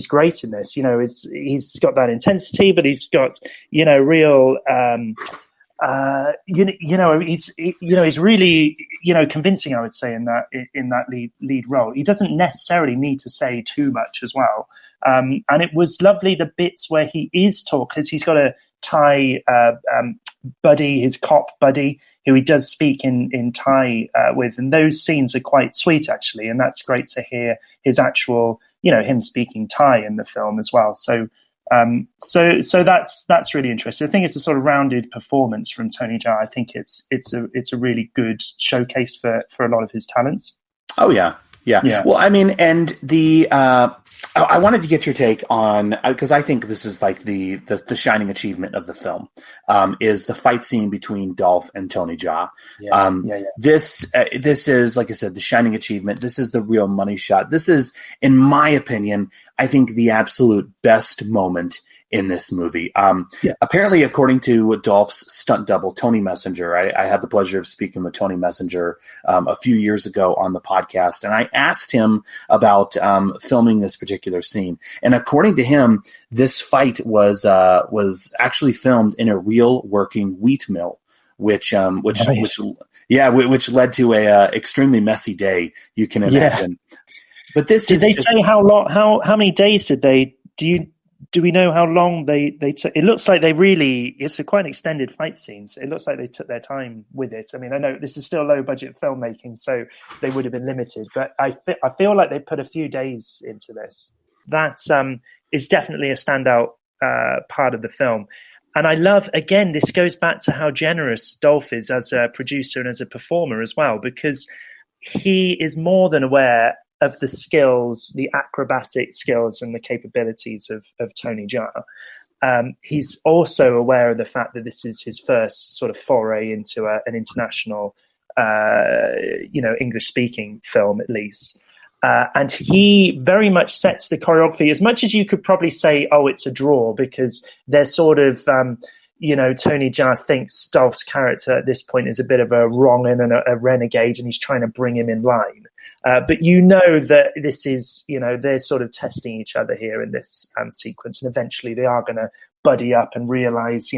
great in this. He's got that intensity, but he's got real. He's really convincing, I would say, in that lead role. He doesn't necessarily need to say too much as well. And it was lovely the bits where he is talking, because he's got a Thai buddy, his cop buddy, who he does speak in Thai with, and those scenes are quite sweet actually, and that's great to hear his actual, him speaking Thai in the film as well. So that's really interesting. I think it's a sort of rounded performance from Tony Jaa. I think it's a really good showcase for a lot of his talents. Oh yeah. Well, I mean, and I wanted to get your take on, because I think this is like the shining achievement of the film, is the fight scene between Dolph and Tony Jaa. This is, like I said, the shining achievement. This is the real money shot. This is, in my opinion, I think the absolute best moment in this movie. Apparently, according to Dolph's stunt double, Tony Messenger, I had the pleasure of speaking with Tony Messenger a few years ago on the podcast, and I asked him about filming this particular scene. And according to him, this fight was actually filmed in a real working wheat mill, which led to a extremely messy day, you can imagine. But did they say how many days did they do we know how long they took? It looks like it's a quite an extended fight scene. So it looks like they took their time with it. I mean, I know this is still low budget filmmaking, so they would have been limited, but I feel like they put a few days into this. That is definitely a standout part of the film. And I love, again, this goes back to how generous Dolph is as a producer and as a performer as well, because he is more than aware of the skills, the acrobatic skills and the capabilities of Tony Jaa. He's also aware of the fact that this is his first sort of foray into an international, English-speaking film, at least. And he very much sets the choreography, as much as you could probably say, oh, it's a draw, because they're sort of, Tony Jaa thinks Dolph's character at this point is a bit of a wrong and a renegade, and he's trying to bring him in line. But that this is, they're sort of testing each other here in this sequence, and eventually they are going to buddy up and realize,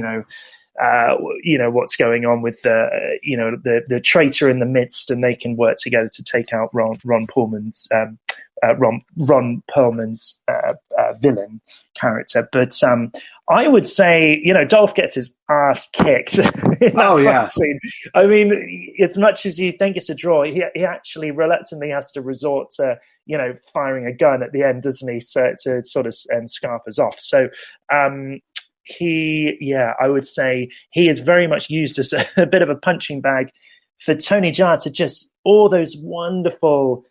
what's going on with the traitor in the midst, and they can work together to take out Ron Perlman's villain character. But I would say, Dolph gets his ass kicked in that fight scene. I mean, as much as you think it's a draw, he actually reluctantly has to resort to, firing a gun at the end, doesn't he? So to sort of scarp us off. So I would say he is very much used as a bit of a punching bag for Tony Jaa to just all those wonderful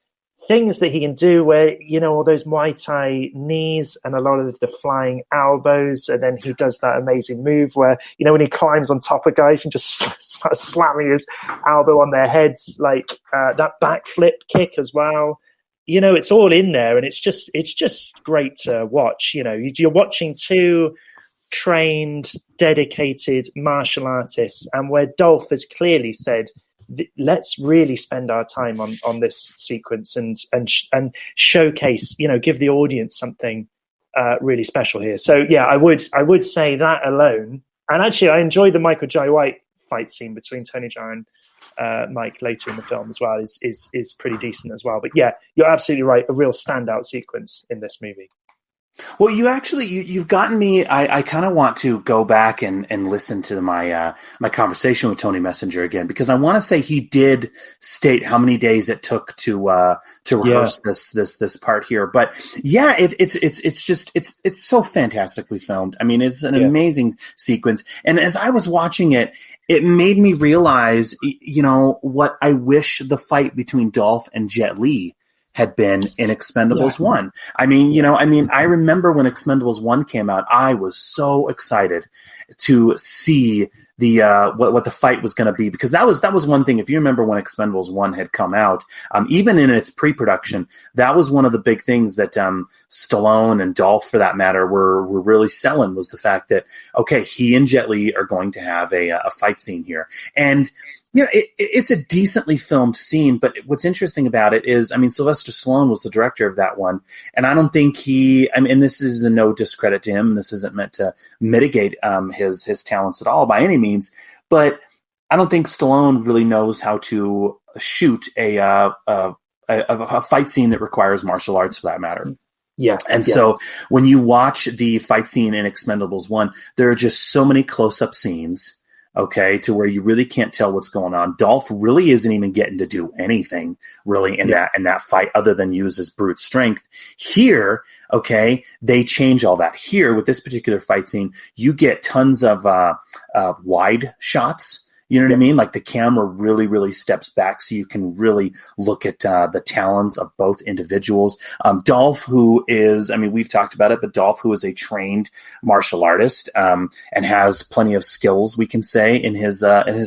things that he can do, where all those Muay Thai knees and a lot of the flying elbows, and then he does that amazing move where when he climbs on top of guys and just starts slamming his elbow on their heads, like that backflip kick as well. It's all in there, and it's just great to watch. You're watching two trained, dedicated martial artists, and where Dolph has clearly said, let's really spend our time on this sequence and showcase, give the audience something really special here. So I would say that alone. And actually, I enjoyed the Michael Jai White fight scene between Tony Jaa and Mike later in the film as well. Is pretty decent as well. But you're absolutely right. A real standout sequence in this movie. Well, you've gotten me. I kind of want to go back and listen to my conversation with Tony Messenger again, because I want to say he did state how many days it took to rehearse this part here. But it's so fantastically filmed. I mean, it's an amazing sequence. And as I was watching it, it made me realize, what I wish the fight between Dolph and Jet Li had been in Expendables 1. I remember when Expendables 1 came out, I was so excited to see the what the fight was going to be, because that was one thing. If you remember when Expendables 1 had come out, even in its pre-production, that was one of the big things that Stallone and Dolph, for that matter, were really selling, was the fact that, okay, he and Jet Li are going to have a fight scene here. And it's a decently filmed scene, but what's interesting about it is, I mean, Sylvester Stallone was the director of that one, and I don't think and this is a no discredit to him. This isn't meant to mitigate his talents at all by any means, but I don't think Stallone really knows how to shoot a fight scene that requires martial arts, for that matter. Yeah. And so when you watch the fight scene in Expendables 1, there are just so many close-up scenes, okay, to where you really can't tell what's going on. Dolph really isn't even getting to do anything really in that fight other than use his brute strength. Here, okay, they change all that. Here, with this particular fight scene, you get tons of wide shots. You know what I mean? Like the camera really, really steps back so you can really look at the talons of both individuals. Dolph, who is, I mean, we've talked about it, but Dolph, who is a trained martial artist and has plenty of skills, we can say, in his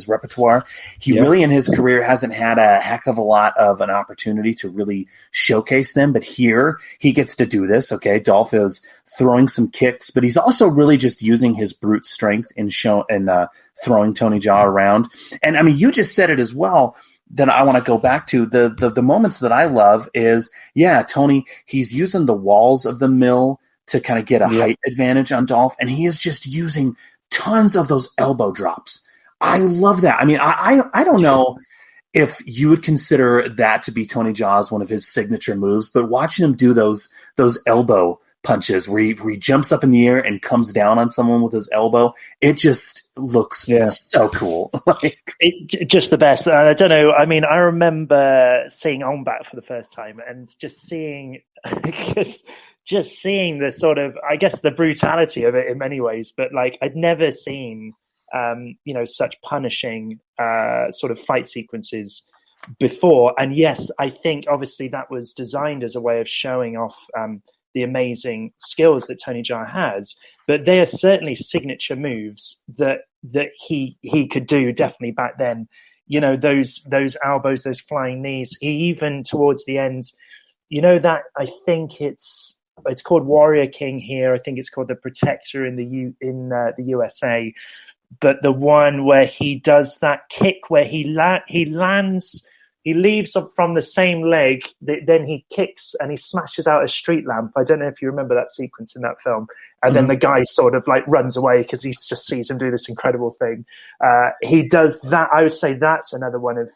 repertoire. He really, in his career, hasn't had a heck of a lot of an opportunity to really showcase them. But here, he gets to do this. Okay, Dolph is throwing some kicks, but he's also really just using his brute strength in throwing Tony Jaa around. And I mean, you just said it as well, that I want to go back to. The moments that I love is, Tony, he's using the walls of the mill to kind of get a height advantage on Dolph, and he is just using tons of those elbow drops. I love that. I mean, I don't know if you would consider that to be Tony Jaa's one of his signature moves, but watching him do those elbow punches where he jumps up in the air and comes down on someone with his elbow, it just looks so cool. Just the best. I don't know. I mean, I remember seeing On Bat for the first time and just seeing the sort of, I guess, the brutality of it in many ways. But like, I'd never seen, such punishing sort of fight sequences before. And yes, I think obviously that was designed as a way of showing off the amazing skills that Tony Jaa has, but they are certainly signature moves that he could do definitely back then. You know, those elbows, those flying knees. He even towards the end, that I think it's called Warrior King here. I think it's called the Protector in the USA. But the one where he does that kick where he lands. He leaves up from the same leg, then he kicks and he smashes out a street lamp. I don't know if you remember that sequence in that film. And then the guy sort of like runs away because he just sees him do this incredible thing. He does that. I would say that's another one of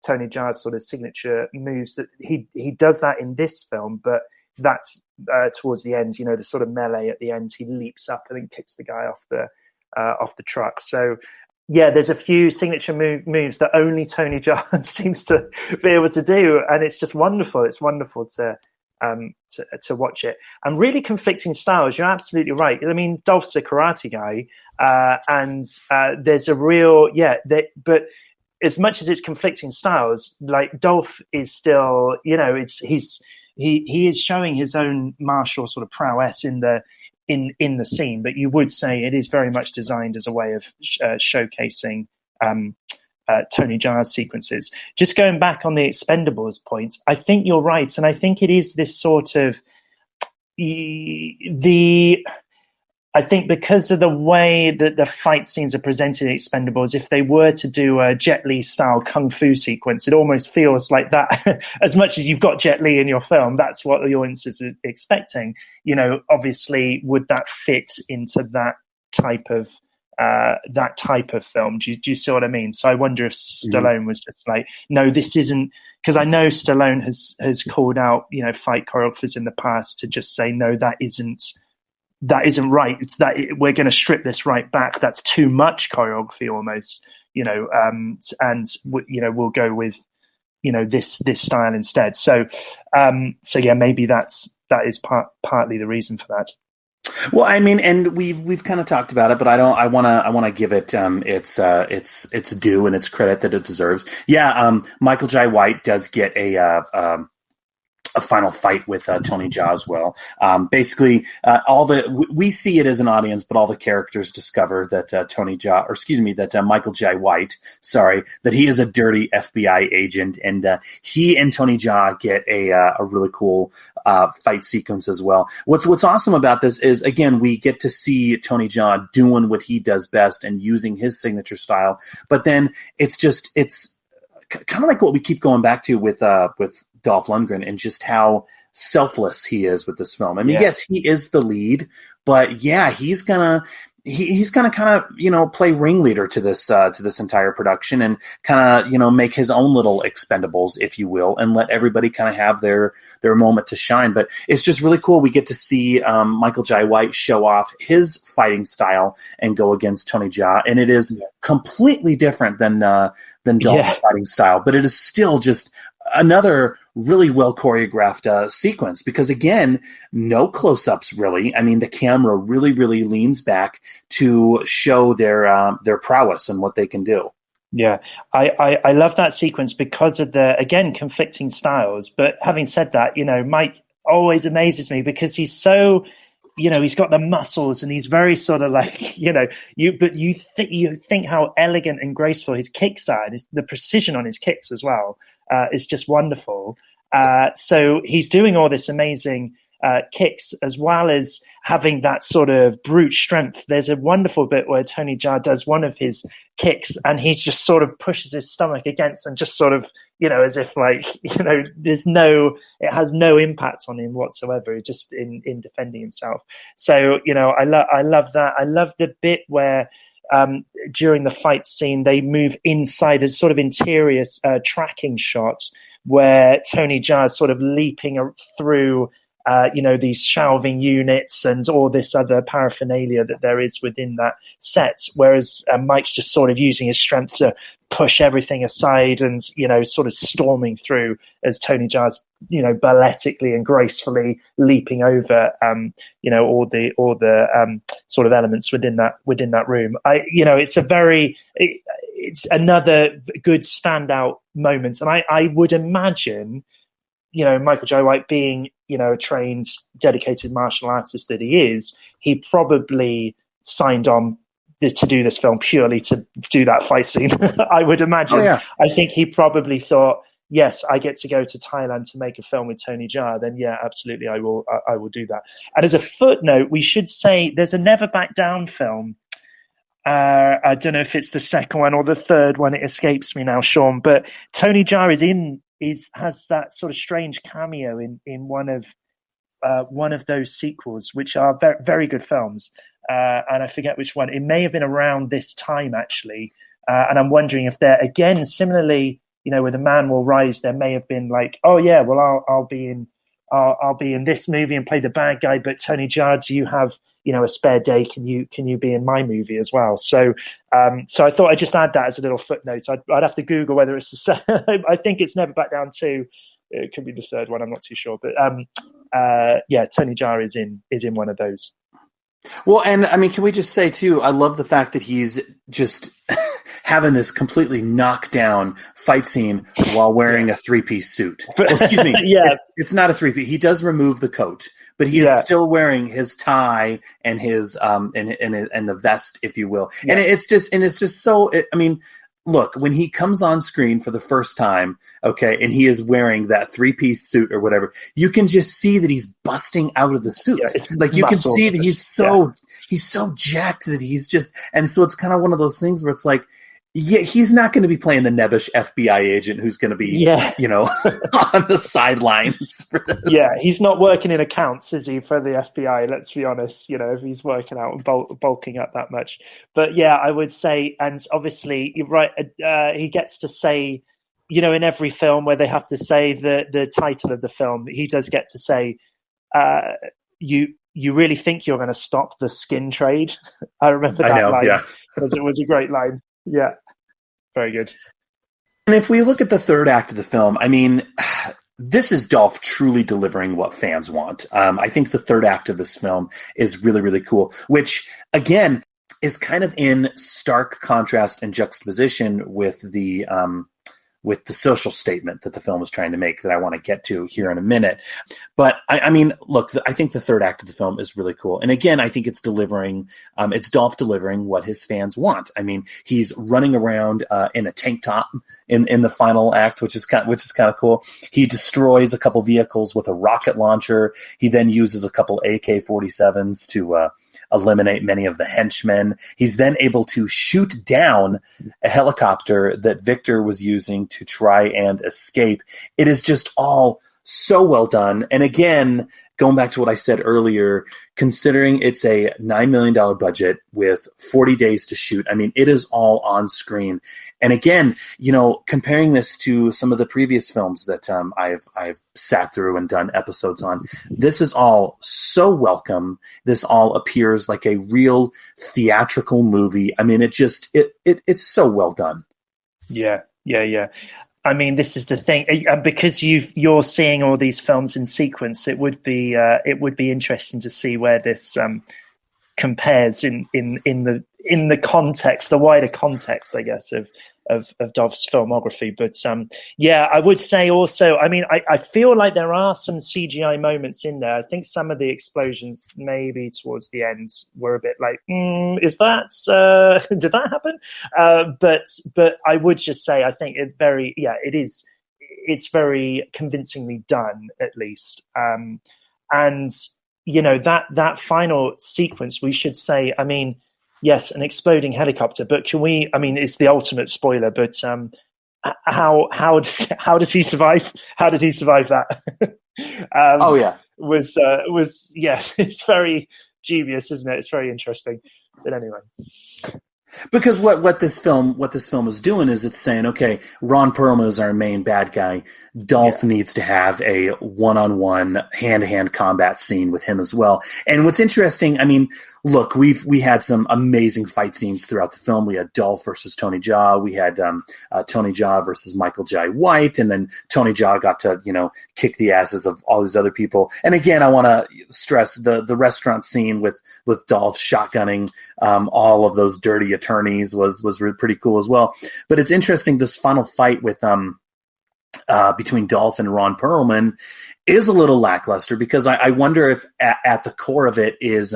Tony Jaa's sort of signature moves, that he does that in this film, but that's towards the end, the sort of melee at the end. He leaps up and then kicks the guy off the truck. So, yeah, there's a few signature moves that only Tony Jaa seems to be able to do, and it's just wonderful. It's wonderful to watch it. And really conflicting styles. You're absolutely right. I mean, Dolph's a karate guy, and there's a real but as much as it's conflicting styles, like Dolph is still, he is showing his own martial sort of prowess in the scene, but you would say it is very much designed as a way of showcasing Tony Jaa's sequences. Just going back on the Expendables point, I think you're right, and I think it is this sort of I think because of the way that the fight scenes are presented in Expendables, if they were to do a Jet Li style kung fu sequence, it almost feels like that. As much as you've got Jet Li in your film, that's what the audience is expecting. Obviously, would that fit into that type of film? Do you see what I mean? So I wonder if Stallone was just like, no, this isn't, because I know Stallone has called out, fight choreographers in the past to just say, no, that isn't right. It's that we're going to strip this right back. That's too much choreography almost, and we'll go with, this style instead. So yeah, maybe that is partly the reason for that. Well, I mean, and we've kind of talked about it, but I want to give it its due and its credit that it deserves. Yeah, Michael Jai White does get a a final fight with Tony Jaa as well. Basically, we see it as an audience, but all the characters discover that Michael Jai White, that he is a dirty FBI agent, and he and Tony Jaa get a really cool fight sequence as well. What's awesome about this is, again, we get to see Tony Jaa doing what he does best and using his signature style, but then it's kind of like what we keep going back to with Dolph Lundgren and just how selfless he is with this film. I mean, yes, he is the lead, but yeah, he's gonna kind of play ringleader to this entire production and kind of make his own little Expendables, if you will, and let everybody kind of have their moment to shine. But it's just really cool. We get to see Michael Jai White show off his fighting style and go against Tony Jaa, and it is completely different than Dolph's fighting style, but it is still just another really well choreographed sequence, because again, no close-ups really. I mean, the camera really, really leans back to show their prowess and what they can do. Yeah, I love that sequence because of the, again, conflicting styles. But having said that, Mike always amazes me because he's so, he's got the muscles and he's very sort of like, you think how elegant and graceful his kicks are, and the precision on his kicks as well is just wonderful. So he's doing all this amazing kicks as well as having that sort of brute strength. There's a wonderful bit where Tony Jaa does one of his kicks and he just sort of pushes his stomach against and just sort of, as if like, it has no impact on him whatsoever, just in defending himself. So, I love that. I love the bit where during the fight scene, they move inside a sort of interior tracking shots where Tony Jaa is sort of leaping through these shelving units and all this other paraphernalia that there is within that set, whereas Mike's just sort of using his strength to push everything aside and, sort of storming through as Tony Jaa's, balletically and gracefully leaping over, all the sort of elements within that room. It's another good standout moment. And I would imagine, Michael Jai White being, a trained, dedicated martial artist that he is, he probably signed on to do this film purely to do that fight scene. I would imagine. Oh, yeah. I think he probably thought, yes, I get to go to Thailand to make a film with Tony Jaa, then yeah, absolutely, I will do that. And as a footnote, we should say there's a Never Back Down film. I don't know if it's the second one or the third one. It escapes me now, Sean. But Tony Jaa has that sort of strange cameo in one of those sequels, which are very, very good films. And I forget which one. It may have been around this time actually. And I'm wondering if they're again similarly, with A Man Will Rise, there may have been like, oh yeah, well I'll be in this movie and play the bad guy, but Tony Jaa, do you have a spare day? Can you be in my movie as well? So I thought I'd just add that as a little footnote. I'd have to Google whether it's the I think it's Never Back Down 2. It could be the third one. I'm not too sure, but Tony Jaa is in one of those. Well, and I mean, can we just say too? I love the fact that he's just having this completely knockdown fight scene while wearing a 3-piece suit. Well, excuse me. Yeah, it's not a 3-piece. He does remove the coat, but he is still wearing his tie and his and the vest, if you will. Yeah. And it's just so. I mean, look, when he comes on screen for the first time, okay, and he is wearing that 3-piece suit or whatever, you can just see that he's busting out of the suit. Yeah, like you can see that he's so jacked that he's just, and so it's kind of one of those things where it's like, yeah, he's not going to be playing the nebbish FBI agent who's going to be, on the sidelines for this. Yeah, he's not working in accounts, is he, for the FBI? Let's be honest, if he's working out and bulking up that much. But yeah, I would say, and obviously, you're right, he gets to say, in every film where they have to say the title of the film, he does get to say, you really think you're going to stop the skin trade? I remember that line because it was a great line. Yeah, very good. And if we look at the third act of the film, I mean, this is Dolph truly delivering what fans want. I think the third act of this film is really, really cool, which, again, is kind of in stark contrast and juxtaposition with the with the social statement that the film is trying to make that I want to get to here in a minute. But I mean, look, I think the third act of the film is really cool. And again, I think it's delivering, it's Dolph delivering what his fans want. I mean, he's running around in a tank top in the final act, which is kind of cool. He destroys a couple vehicles with a rocket launcher. He then uses a couple AK-47s to eliminate many of the henchmen. He's then able to shoot down a helicopter that Victor was using to try and escape. It is just all so well done. And again, going back to what I said earlier, considering it's a $9 million budget with 40 days to shoot, I mean, it is all on screen. And again, you know, comparing this to some of the previous films that I've sat through and done episodes on, this is all so welcome. This all appears like a real theatrical movie. I mean, it's so well done. Yeah. I mean, this is the thing, because you're seeing all these films in sequence. It would be interesting to see where this compares in the context, the wider context, I guess, of Dolph's filmography. But yeah, I would say also, I mean, I feel like there are some CGI moments in there. I think some of the explosions maybe towards the end were a bit like, is that, did that happen? But I would just say, I think it's very convincingly done, at least. And, you know, that final sequence, we should say, I mean, yes, an exploding helicopter, but can we? I mean, it's the ultimate spoiler. But how does he survive? How did he survive that? Oh yeah, was yeah. It's very dubious, isn't it? It's very interesting. But anyway, because what this film is doing is it's saying, okay, Ron Perlman is our main bad guy. Dolph needs to have a one-on-one, hand-to-hand combat scene with him as well. And what's interesting, I mean, look, we had some amazing fight scenes throughout the film. We had Dolph versus Tony Jaa. We had Tony Jaa versus Michael Jai White, and then Tony Jaa got to, you know, kick the asses of all these other people. And again, I want to stress the restaurant scene with Dolph shotgunning all of those dirty attorneys was pretty cool as well. But it's interesting, this final fight with between Dolph and Ron Perlman is a little lackluster, because I wonder if at the core of it is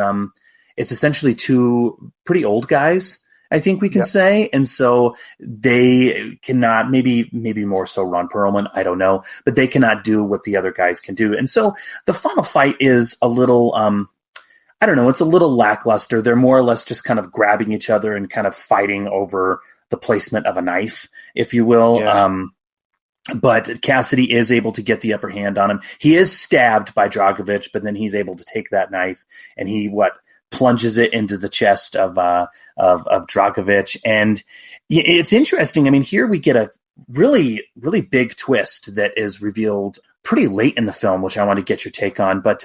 it's essentially two pretty old guys, I think we can say. And so they cannot, maybe more so Ron Perlman, I don't know, but they cannot do what the other guys can do. And so the final fight is a little, I don't know, it's a little lackluster. They're more or less just kind of grabbing each other and kind of fighting over the placement of a knife, if you will. Yeah. But Cassidy is able to get the upper hand on him. He is stabbed by Dragovich, but then he's able to take that knife and he plunges it into the chest of Dragovich. And it's interesting. I mean, here we get a really, really big twist that is revealed pretty late in the film, which I want to get your take on. But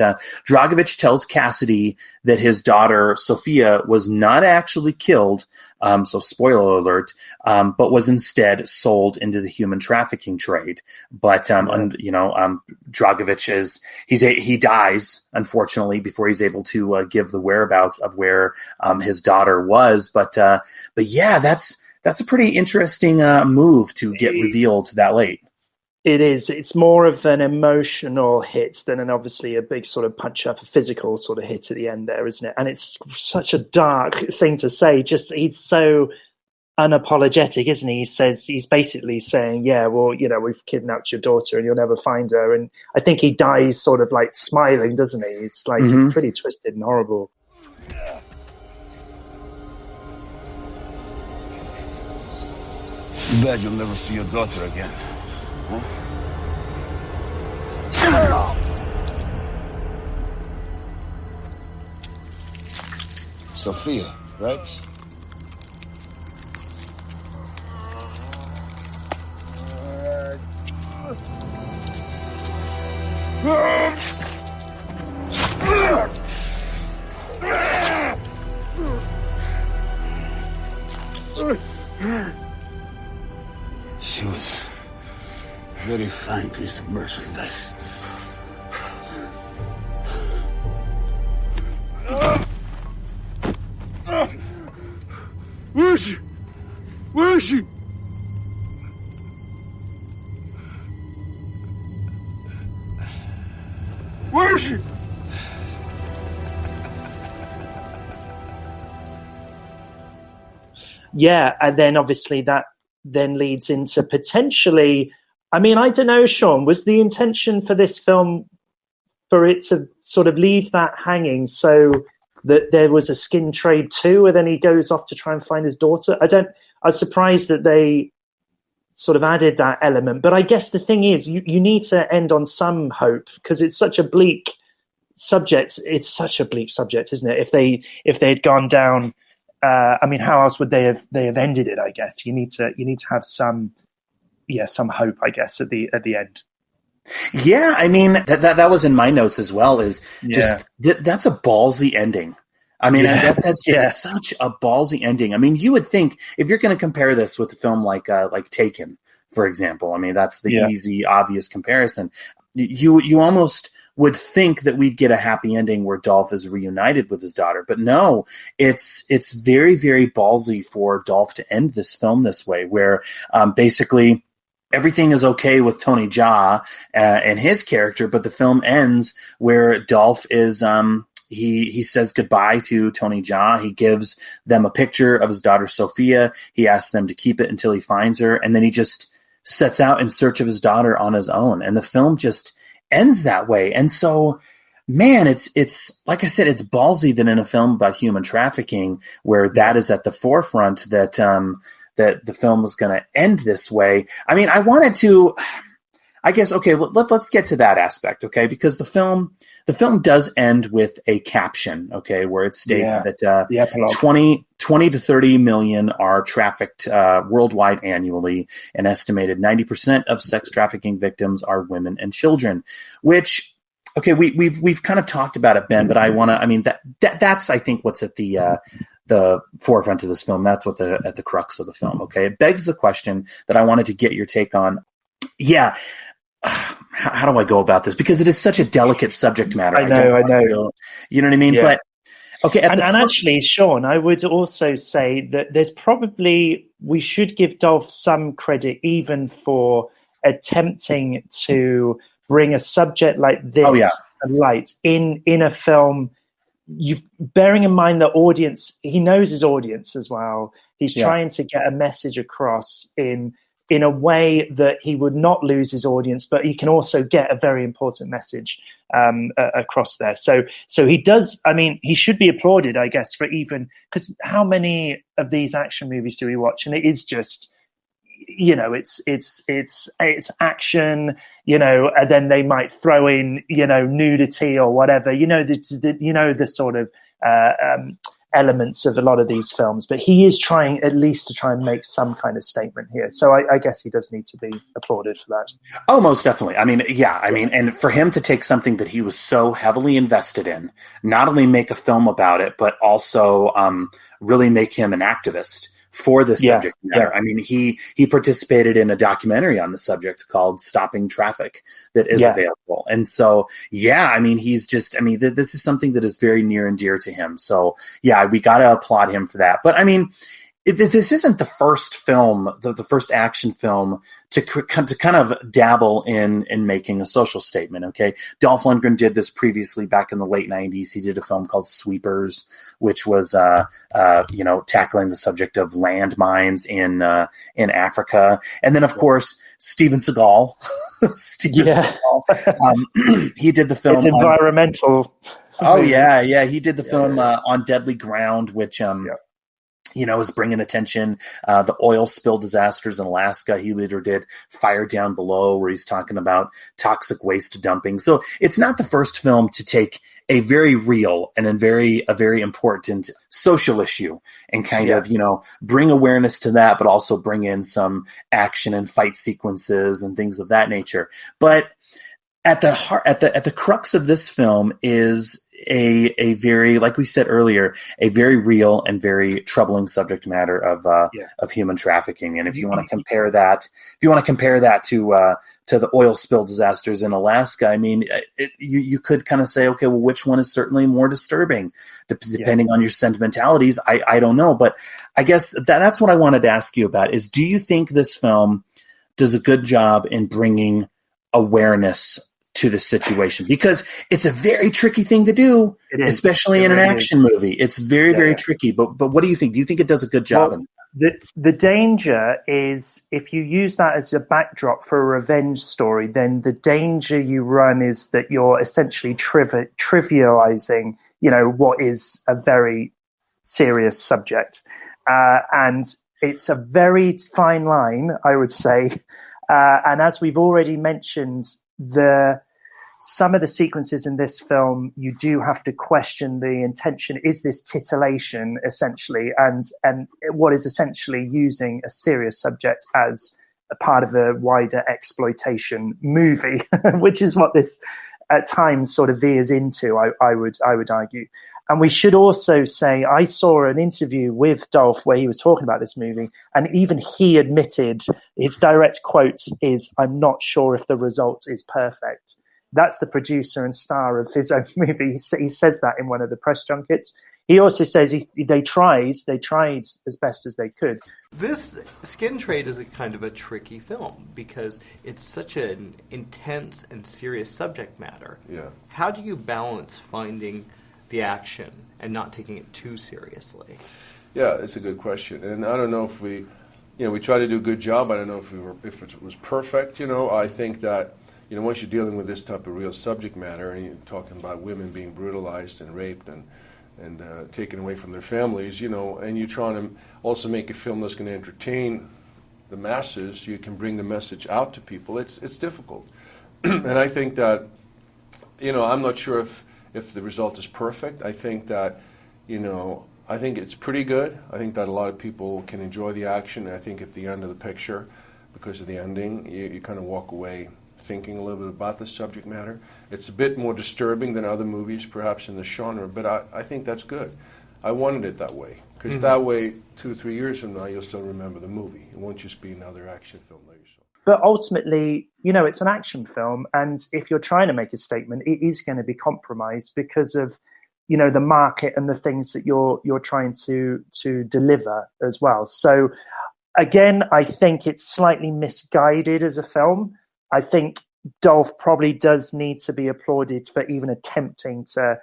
Dragovich tells Cassidy that his daughter, Sophia, was not actually killed, so spoiler alert, but was instead sold into the human trafficking trade. But, Dragovich he dies, unfortunately, before he's able to give the whereabouts of where his daughter was. But yeah, that's a pretty interesting move to get revealed that late. It is. It's more of an emotional hit than obviously a big sort of punch up, a physical sort of hit at the end there, isn't it? And it's such a dark thing to say. Just he's so unapologetic, isn't he? He's basically saying, yeah, well, you know, we've kidnapped your daughter and you'll never find her. And I think he dies sort of like smiling, doesn't he? It's like It's pretty twisted and horrible. You bet you'll never see your daughter again. Huh? Sophia, right? She was a very fine piece of merchandise. Where is she? Where is she? Where is she? Yeah, and then obviously that then leads into potentially, I mean, I don't know, Sean, was the intention for this film for it to sort of leave that hanging so that there was a skin trade too, and then he goes off to try and find his daughter? I was surprised that they sort of added that element, but I guess the thing is you need to end on some hope, because it's such a bleak subject. It's such a bleak subject, isn't it? If they had gone down, I mean, how else would they have ended it? I guess you need to have some hope, I guess, at the end. Yeah, I mean that was in my notes as well. Is just that's a ballsy ending. I mean, that's such a ballsy ending. I mean, you would think if you're going to compare this with a film like Taken, for example. I mean, that's the easy, obvious comparison. You almost would think that we'd get a happy ending where Dolph is reunited with his daughter. But no, it's very, very ballsy for Dolph to end this film this way, where basically everything is okay with Tony Jaa and his character, but the film ends where Dolph is he says goodbye to Tony Jaa. He gives them a picture of his daughter Sophia. He asks them to keep it until he finds her, and then he just sets out in search of his daughter on his own. And the film just ends that way. And so, man, it's like I said, it's ballsy that in a film about human trafficking, where that is at the forefront, that that the film was going to end this way. I mean, I wanted to, I guess, okay, let's get to that aspect, okay, because the film does end with a caption, okay, where it states that 20 to 30 million are trafficked worldwide annually. An estimated 90% of sex trafficking victims are women and children, which, okay, we've kind of talked about it, Ben, but that's I think what's at the forefront of this film. That's what at the crux of the film. Okay, it begs the question that I wanted to get your take on. Yeah, how do I go about this? Because it is such a delicate subject matter. I know. You know what I mean? Yeah. But okay, and actually, Sean, I would also say that we should give Dolph some credit even for attempting to bring a subject like this to light in a film. Bearing in mind the audience, he knows his audience as well. He's trying to get a message across in a way that he would not lose his audience, but he can also get a very important message across there. So he does. I mean, he should be applauded, I guess, for even, because how many of these action movies do we watch? And it is just, it's action, and then they might throw in, nudity or whatever, the sort of elements of a lot of these films, but he is trying at least to try and make some kind of statement here. So I guess he does need to be applauded for that. Oh, most definitely. I mean, and for him to take something that he was so heavily invested in, not only make a film about it, but also really make him an activist for this subject matter. I mean, he participated in a documentary on the subject called Stopping Traffic that is available. And so, he's just, this is something that is very near and dear to him. So we got to applaud him for that. But I mean, this isn't the first film, the first action film to kind of dabble in making a social statement. Okay, Dolph Lundgren did this previously back in the late '90s. He did a film called Sweepers, which was tackling the subject of landmines in Africa. And then, of course, Steven Seagal. He did the film. It's environmental. He did the film On Deadly Ground, which is bringing attention. The oil spill disasters in Alaska. He later did Fire Down Below, where he's talking about toxic waste dumping. So it's not the first film to take a very real and a very important social issue and kind of, bring awareness to that, but also bring in some action and fight sequences and things of that nature. But at the heart, at the crux of this film is a very, like we said earlier, a very real and very troubling subject matter of human trafficking. And if you want to compare that, to the oil spill disasters in Alaska, I mean, you could kind of say, okay, well, which one is certainly more disturbing, depending on your sentimentalities. I don't know, but I guess that's what I wanted to ask you about. Is, do you think this film does a good job in bringing awareness to the situation, because it's a very tricky thing to do, especially in an action movie. It's very, very tricky. But what do you think? Do you think it does a good job? The danger is, if you use that as a backdrop for a revenge story, then the danger you run is that you're essentially trivializing, what is a very serious subject. And it's a very fine line, I would say. And as we've already mentioned, some of the sequences in this film, you do have to question the intention. Is this titillation, essentially, and what is essentially using a serious subject as a part of a wider exploitation movie, which is what this at times sort of veers into, I would argue. And we should also say, I saw an interview with Dolph where he was talking about this movie, and even he admitted, his direct quote is, "I'm not sure if the result is perfect." That's the producer and star of his own movie. He says that in one of the press junkets. He also says they tried as best as they could. This Skin Trade is a kind of a tricky film because it's such an intense and serious subject matter. Yeah. How do you balance finding the action and not taking it too seriously? Yeah, it's a good question. And I don't know if we try to do a good job. I don't know if it was perfect. I think that, once you're dealing with this type of real subject matter, and you're talking about women being brutalized and raped and taken away from their families, and you're trying to also make a film that's going to entertain the masses, you can bring the message out to people. It's difficult. And I think that, I'm not sure if the result is perfect. I think that, I think it's pretty good. I think that a lot of people can enjoy the action. And I think at the end of the picture, because of the ending, you kind of walk away thinking a little bit about the subject matter. It's a bit more disturbing than other movies, perhaps, in the genre, but I think that's good. I wanted it that way, because that way, 2 or 3 years from now, you'll still remember the movie. It won't just be another action film that you saw. But ultimately, it's an action film, and if you're trying to make a statement, it is going to be compromised because of, the market and the things that you're trying to deliver as well. So, again, I think it's slightly misguided as a film. I think Dolph probably does need to be applauded for even attempting to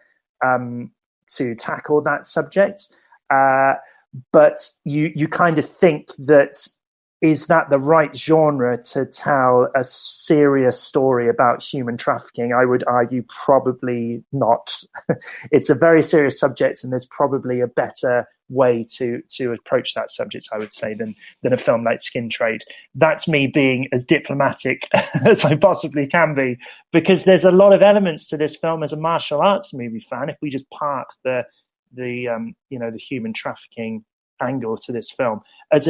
tackle that subject. But you kind of think that, is that the right genre to tell a serious story about human trafficking? I would argue probably not. It's a very serious subject, and there's probably a better way to approach that subject, I would say, than a film like Skin Trade. That's me being as diplomatic as I possibly can be, because there's a lot of elements to this film as a martial arts movie fan. If we just park the human trafficking angle to this film, as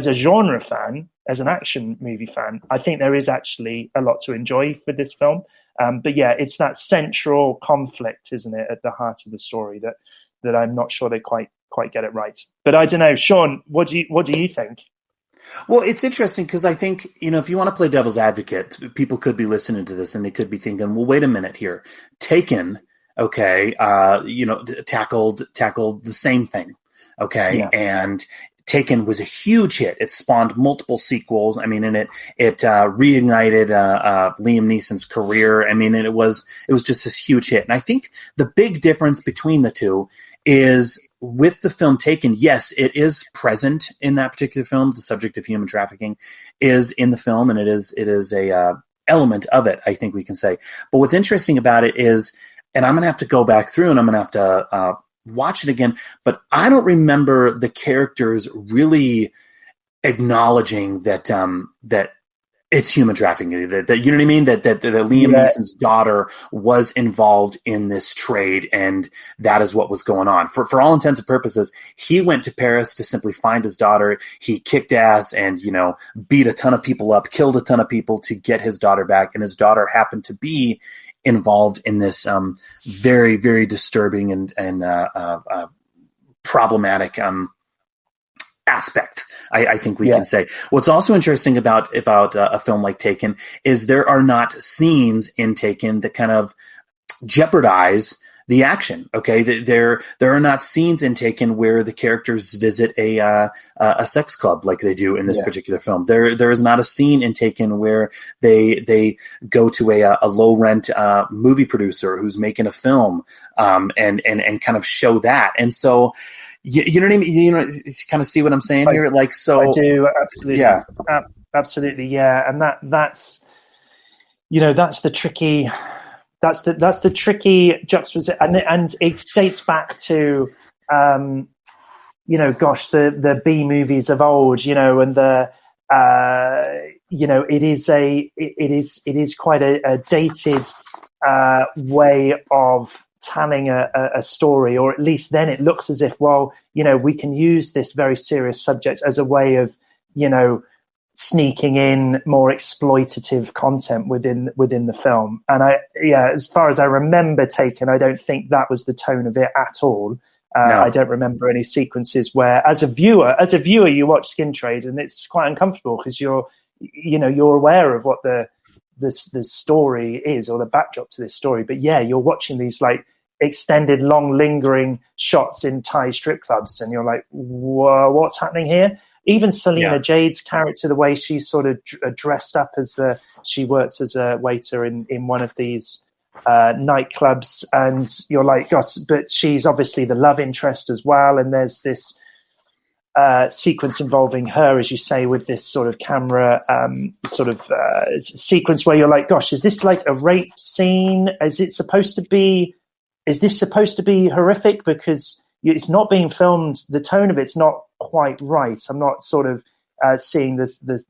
a genre fan, as an action movie fan, I think there is actually a lot to enjoy for this film. But yeah, it's that central conflict, isn't it, at the heart of the story that I'm not sure they quite get it right. But I don't know, Sean, what do you think? Well, it's interesting because I think, if you want to play devil's advocate, people could be listening to this and they could be thinking, well, wait a minute here. Taken, okay, tackled the same thing, okay, yeah. And Taken was a huge hit. It spawned multiple sequels. I mean, and it reignited Liam Neeson's career. I mean, and it was just this huge hit. And I think the big difference between the two is, with the film Taken, yes, it is present in that particular film. The subject of human trafficking is in the film, and it is a element of it, I think we can say. But what's interesting about it is, and I'm going to have to go back through and I'm going to have to watch it again, but I don't remember the characters really acknowledging that it's human trafficking. That you know what I mean? That Liam Neeson's daughter was involved in this trade, and that is what was going on. For all intents and purposes, he went to Paris to simply find his daughter. He kicked ass and beat a ton of people up, killed a ton of people to get his daughter back, and his daughter happened to be involved in this very, very disturbing and problematic aspect, I think we can say. What's also interesting about a film like Taken is there are not scenes in Taken that kind of jeopardize the action. Okay, there are not scenes taken where the characters visit a sex club like they do in this particular film. There is not a scene taken where they go to a low rent movie producer who's making a film and kind of show that. And so you know what I mean? You kind of see what I'm saying here. Like, so I do, absolutely. Yeah, absolutely, yeah. And that's the tricky. That's the tricky juxtaposition, and it dates back to, the B movies of old, and the, it is quite a dated way of telling a story, or at least then it looks as if, we can use this very serious subject as a way of, sneaking in more exploitative content within the film. And as far as I remember Taken, I don't think that was the tone of it at all. No. I don't remember any sequences where, as a viewer, you watch Skin Trade, and it's quite uncomfortable because you're aware of what the story is, or the backdrop to this story. But you're watching these like extended, long, lingering shots in Thai strip clubs, and you're like, whoa, what's happening here? Even Selena Jade's character, the way she's sort of dressed up she works as a waiter in one of these nightclubs, and you're like, gosh, but she's obviously the love interest as well. And there's this sequence involving her, as you say, with this sort of camera sequence where you're like, gosh, is this like a rape scene? Is this supposed to be horrific? Because it's not being filmed. The tone of it's not quite right. I'm not sort of seeing the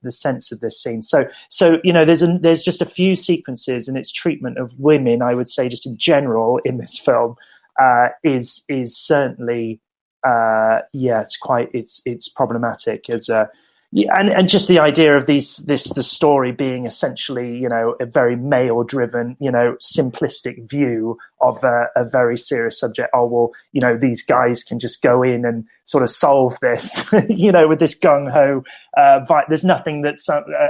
sense of this scene. So there's just a few sequences, and its treatment of women, I would say, just in general in this film, is certainly it's problematic as and just the idea of the story being essentially, a very male-driven, simplistic view of a very serious subject. Oh, well, these guys can just go in and sort of solve this, with this gung-ho. There's nothing that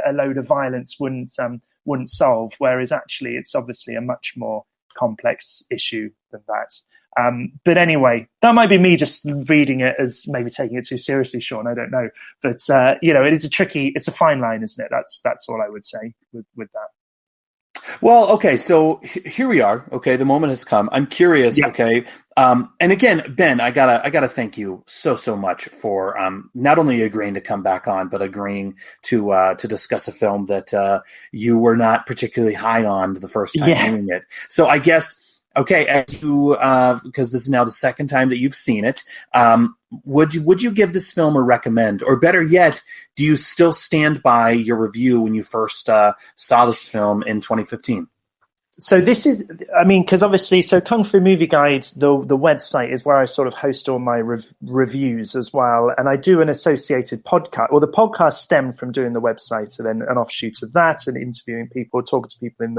a load of violence wouldn't solve, whereas actually it's obviously a much more complex issue than that. But anyway, that might be me just reading it as maybe taking it too seriously, Sean. I don't know, but it's a fine line, isn't it? That's all I would say with that. Well, okay, so here we are. Okay, the moment has come. I'm curious. Yeah. Okay, and again, Ben, I gotta thank you so much for not only agreeing to come back on, but agreeing to discuss a film that you were not particularly high on the first time doing it. So I guess. Okay, as you because this is now the second time that you've seen it, would you give this film a recommend, or better yet, do you still stand by your review when you first saw this film in 2015? So this is, because obviously, Kung Fu Movie Guide, the website is where I sort of host all my reviews as well. And I do an associated podcast. Well, the podcast stemmed from doing the website, and then an offshoot of that, and interviewing people, talking to people in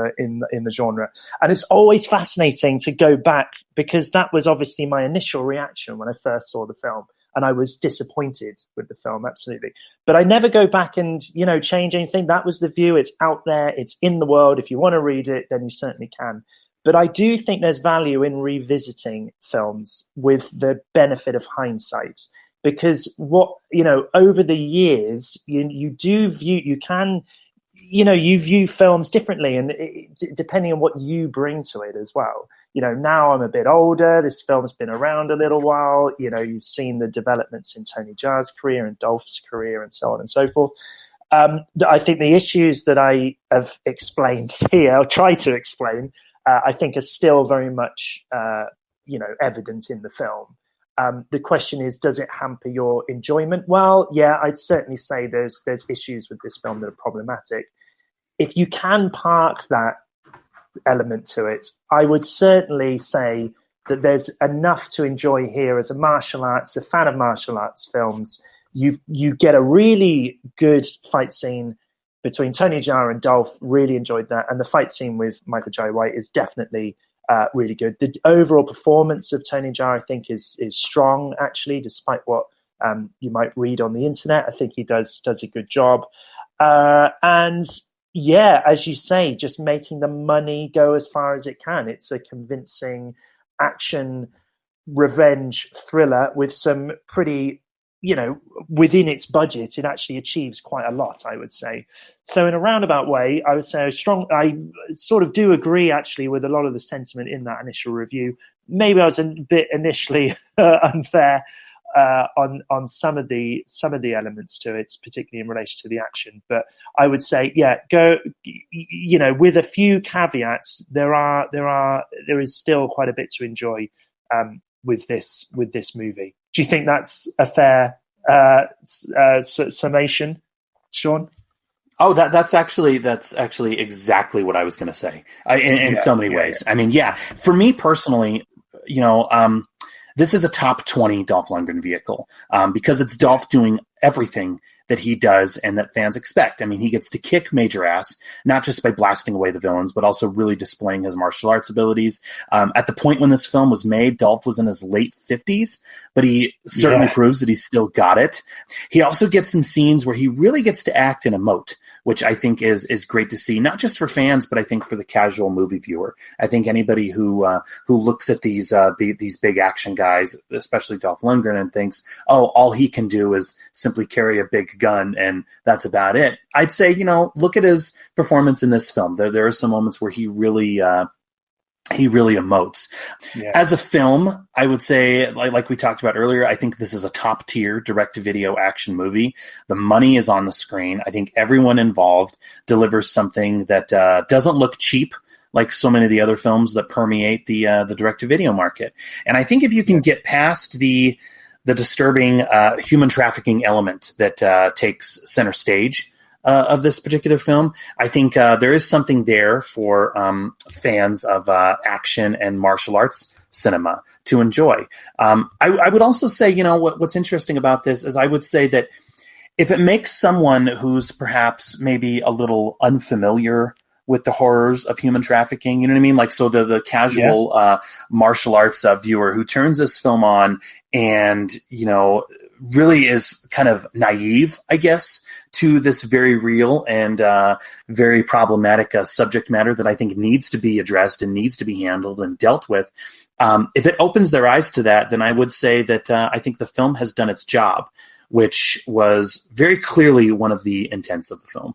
the genre. And it's always fascinating to go back, because that was obviously my initial reaction when I first saw the film. And I was disappointed with the film, absolutely. But I never go back and, change anything. That was the view. It's out there. It's in the world. If you want to read it, then you certainly can. But I do think there's value in revisiting films with the benefit of hindsight. Because over the years, you view films differently, and depending on what you bring to it as well. Now I'm a bit older. This film's been around a little while. You've seen the developments in Tony Jaa's career and Dolph's career and so on and so forth. I think the issues that I have explained here, or tried to explain, I think are still very much, evident in the film. The question is, does it hamper your enjoyment? Well, yeah, I'd certainly say there's issues with this film that are problematic. If you can park that element to it, I would certainly say that there's enough to enjoy here as a fan of martial arts films. You get a really good fight scene between Tony Jaa and Dolph. Really enjoyed that, and the fight scene with Michael Jai White is definitely really good. The overall performance of Tony Jaa, I think, is strong, actually, despite what you might read on the internet. I think he does a good job, and yeah, as you say, just making the money go as far as it can. It's a convincing action revenge thriller with some pretty, within its budget, it actually achieves quite a lot, I would say. So in a roundabout way, I would say I sort of do agree actually with a lot of the sentiment in that initial review. Maybe I was a bit initially unfair on some of the elements to it, particularly in relation to the action. But I would say, go. With a few caveats, there is still quite a bit to enjoy with this movie. Do you think that's a fair summation, Sean? Oh, that's actually exactly what I was going to say. In so many ways. I mean, for me personally, this is a top 20 Dolph Lundgren vehicle because it's Dolph doing everything that he does and that fans expect. I mean, he gets to kick major ass, not just by blasting away the villains, but also really displaying his martial arts abilities. At the point when this film was made, Dolph was in his late 50s, but he certainly proves that he's still got it. He also gets some scenes where he really gets to act and emote, which I think is great to see, not just for fans, but I think for the casual movie viewer. I think anybody who looks at these big action guys, especially Dolph Lundgren, and thinks, oh, all he can do is simply carry a big gun and that's about it. I'd say, look at his performance in this film. There are some moments where he really emotes. Yeah. As a film, I would say, like we talked about earlier, I think this is a top-tier direct-to-video action movie. The money is on the screen. I think everyone involved delivers something that doesn't look cheap, like so many of the other films that permeate the direct-to-video market. And I think if you can get past the disturbing human trafficking element that takes center stage of this particular film, I think there is something there for fans of action and martial arts cinema to enjoy. I would also say, what's interesting about this is I would say that if it makes someone who's perhaps maybe a little unfamiliar with the horrors of human trafficking, you know what I mean? Like, so the casual martial arts viewer who turns this film on and, really is kind of naive, I guess, to this very real and very problematic subject matter that I think needs to be addressed and needs to be handled and dealt with. If it opens their eyes to that, then I would say that I think the film has done its job, which was very clearly one of the intents of the film.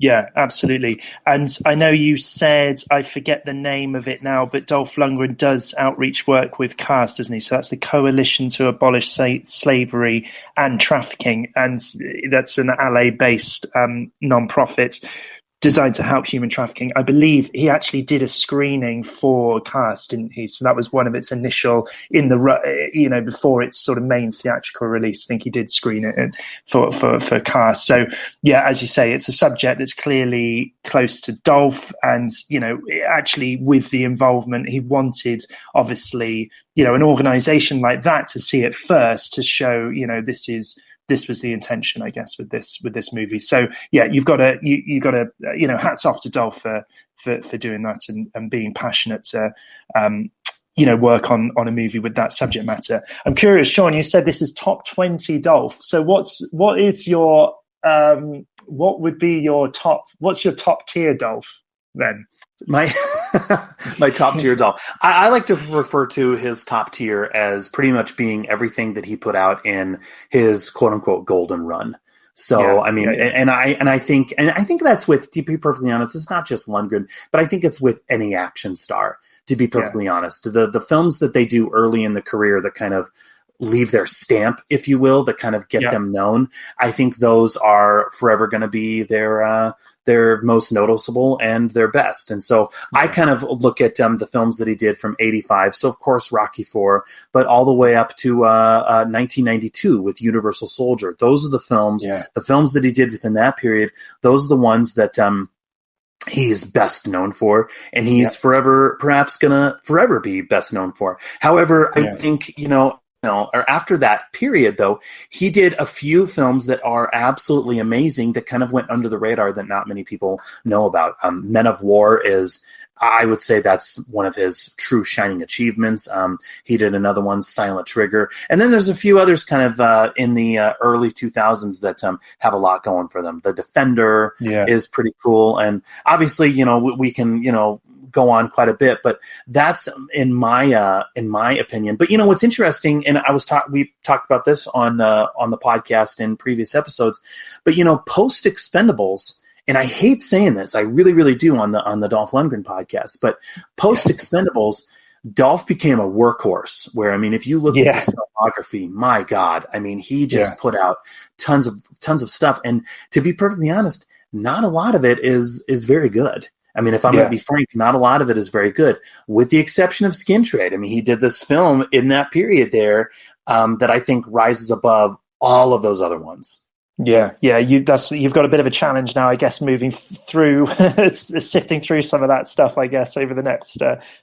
Yeah, absolutely. And I know you said, I forget the name of it now, but Dolph Lundgren does outreach work with CAST, doesn't he? So that's the Coalition to Abolish Slavery and Trafficking. And that's an LA-based non-profit designed to help human trafficking. I believe he actually did a screening for CAST, didn't he? So that was one of its initial, before its sort of main theatrical release. I think he did screen it for CAST. So yeah, as you say, it's a subject that's clearly close to Dolph, and actually with the involvement, he wanted obviously an organization like that to see it first, to show this was the intention, I guess, with this movie. So yeah, you've got to hats off to Dolph for doing that and being passionate to work on a movie with that subject matter. I'm curious, Sean, you said this is top 20 Dolph. So what's your top tier Dolph then? My top tier Dolph. I like to refer to his top tier as pretty much being everything that he put out in his quote unquote golden run. So and I think that's with, to be perfectly honest, it's not just Lundgren, but I think it's with any action star, to be perfectly honest. The films that they do early in the career that kind of leave their stamp, if you will, that kind of get them known, I think those are forever going to be their most noticeable and their best. And so I kind of look at the films that he did from 85. So, of course, Rocky IV, but all the way up to 1992 with Universal Soldier. Those are the films, the films that he did within that period. Those are the ones that he is best known for, and he's perhaps going to forever be best known for. However, I think, or after that period, though, he did a few films that are absolutely amazing that kind of went under the radar that not many people know about. Men of War is, I would say that's one of his true shining achievements. He did another one, Silent Trigger. And then there's a few others kind of in the early 2000s that have a lot going for them. The Defender is pretty cool. And obviously, we can, go on quite a bit, but that's in my opinion. But what's interesting, and we talked about this on the podcast in previous episodes, but post-Expendables, and I hate saying this, I really, really do on the Dolph Lundgren podcast, but post-Expendables, Dolph became a workhorse where, if you look at his filmography, my God, he just put out tons of stuff. And to be perfectly honest, not a lot of it is very good. If I'm going to be frank, not a lot of it is very good, with the exception of Skin Trade. He did this film in that period there that I think rises above all of those other ones. Yeah. You've got a bit of a challenge now, I guess, moving through, sifting through some of that stuff, I guess, over the next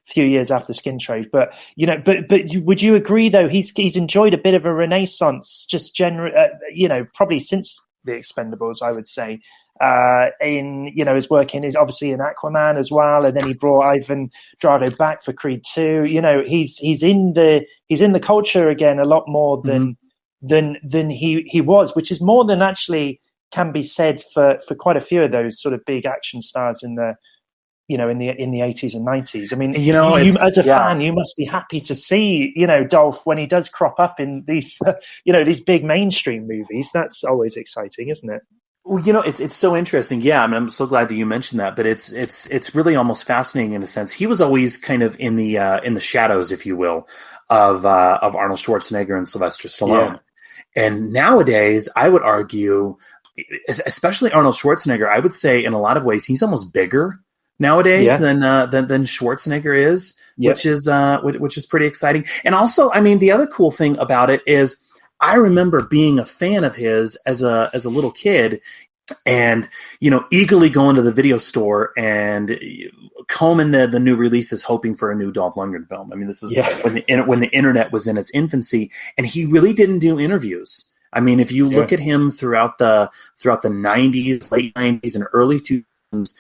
few years after Skin Trade. But would you agree though he's enjoyed a bit of a renaissance, just probably since the Expendables, I would say. His work is obviously in Aquaman as well, and then he brought Ivan Drago back for Creed 2. He's in the culture again a lot more than he was, which is more than actually can be said for quite a few of those sort of big action stars in the in the 80s and 90s. As a fan, you must be happy to see Dolph when he does crop up in these these big mainstream movies. That's always exciting, isn't it? Well, it's so interesting. Yeah, I'm so glad that you mentioned that. But it's really almost fascinating in a sense. He was always kind of in the shadows, if you will, of Arnold Schwarzenegger and Sylvester Stallone. Yeah. And nowadays, I would argue, especially Arnold Schwarzenegger, I would say in a lot of ways he's almost bigger nowadays than Schwarzenegger is, which is pretty exciting. And also, the other cool thing about it is, I remember being a fan of his as a little kid, and eagerly going to the video store and combing the new releases, hoping for a new Dolph Lundgren film. This is when the internet was in its infancy, and he really didn't do interviews. If you look at him throughout the 90s, late 90s, and early 2000s,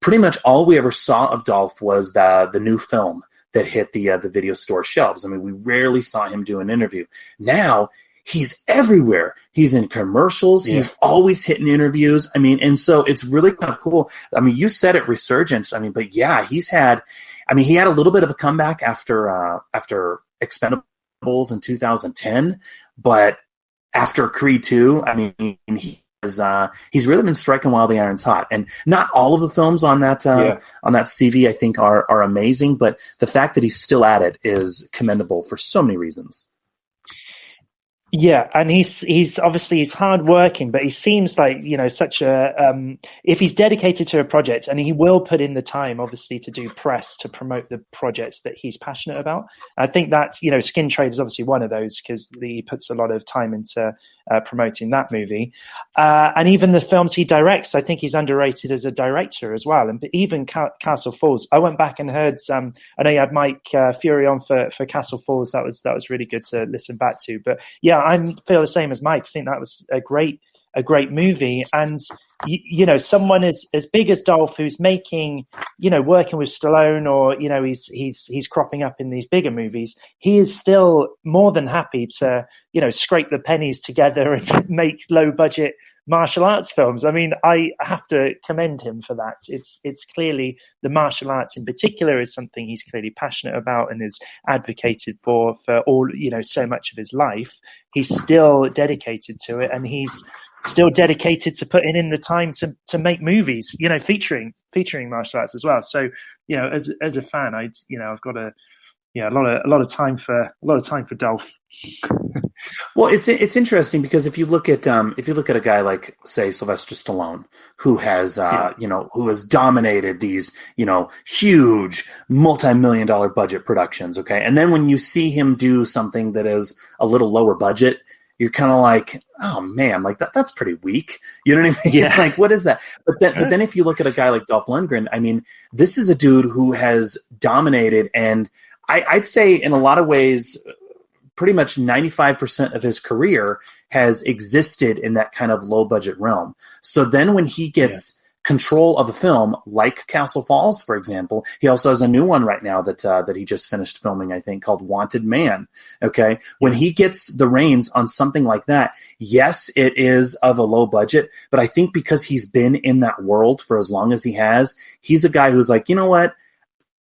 pretty much all we ever saw of Dolph was the new film that hit the video store shelves. We rarely saw him do an interview. Now he's everywhere. He's in commercials. Yeah. He's always hitting interviews. And so it's really kind of cool. You said it, resurgence. But yeah, he had a little bit of a comeback after Expendables in 2010, but after Creed 2, he's really been striking while the iron's hot. And not all of the films on that CV, I think, are amazing, but the fact that he's still at it is commendable for so many reasons. Yeah, and he's obviously he's hardworking, but he seems like such a if he's dedicated to a project, and he will put in the time, obviously, to do press to promote the projects that he's passionate about. I think that's Skin Trade is obviously one of those, because he puts a lot of time into promoting that movie, and even the films he directs, I think he's underrated as a director as well. And even Castle Falls, I went back and heard. I know you had Mike Fury on for Castle Falls. That was really good to listen back to. But yeah, I feel the same as Mike. I think that was a great movie. And someone as big as Dolph, who's making working with Stallone, or he's cropping up in these bigger movies, he is still more than happy to scrape the pennies together and make low budget martial arts films. I have to commend him for that. It's clearly the martial arts in particular is something he's clearly passionate about and is advocated for all, so much of his life. He's still dedicated to it, and he's still dedicated to putting in the time to make movies, featuring martial arts as well. So, as a fan, I've got a lot of time for Dolph. Well, it's interesting because if you look at a guy like, say, Sylvester Stallone, who has who has dominated these huge multi-million-dollar budget productions, okay, and then when you see him do something that is a little lower budget, you're kind of like, oh man, like that's pretty weak. You know what I mean? Yeah. Like, what is that? But then if you look at a guy like Dolph Lundgren, this is a dude who has dominated, and I'd say in a lot of ways, pretty much 95% of his career has existed in that kind of low budget realm. So then when he gets control of a film like Castle Falls, for example, he also has a new one right now that he just finished filming, I think, called Wanted Man. Okay. When he gets the reins on something like that, yes, it is of a low budget, but I think because he's been in that world for as long as he has, he's a guy who's like, you know what?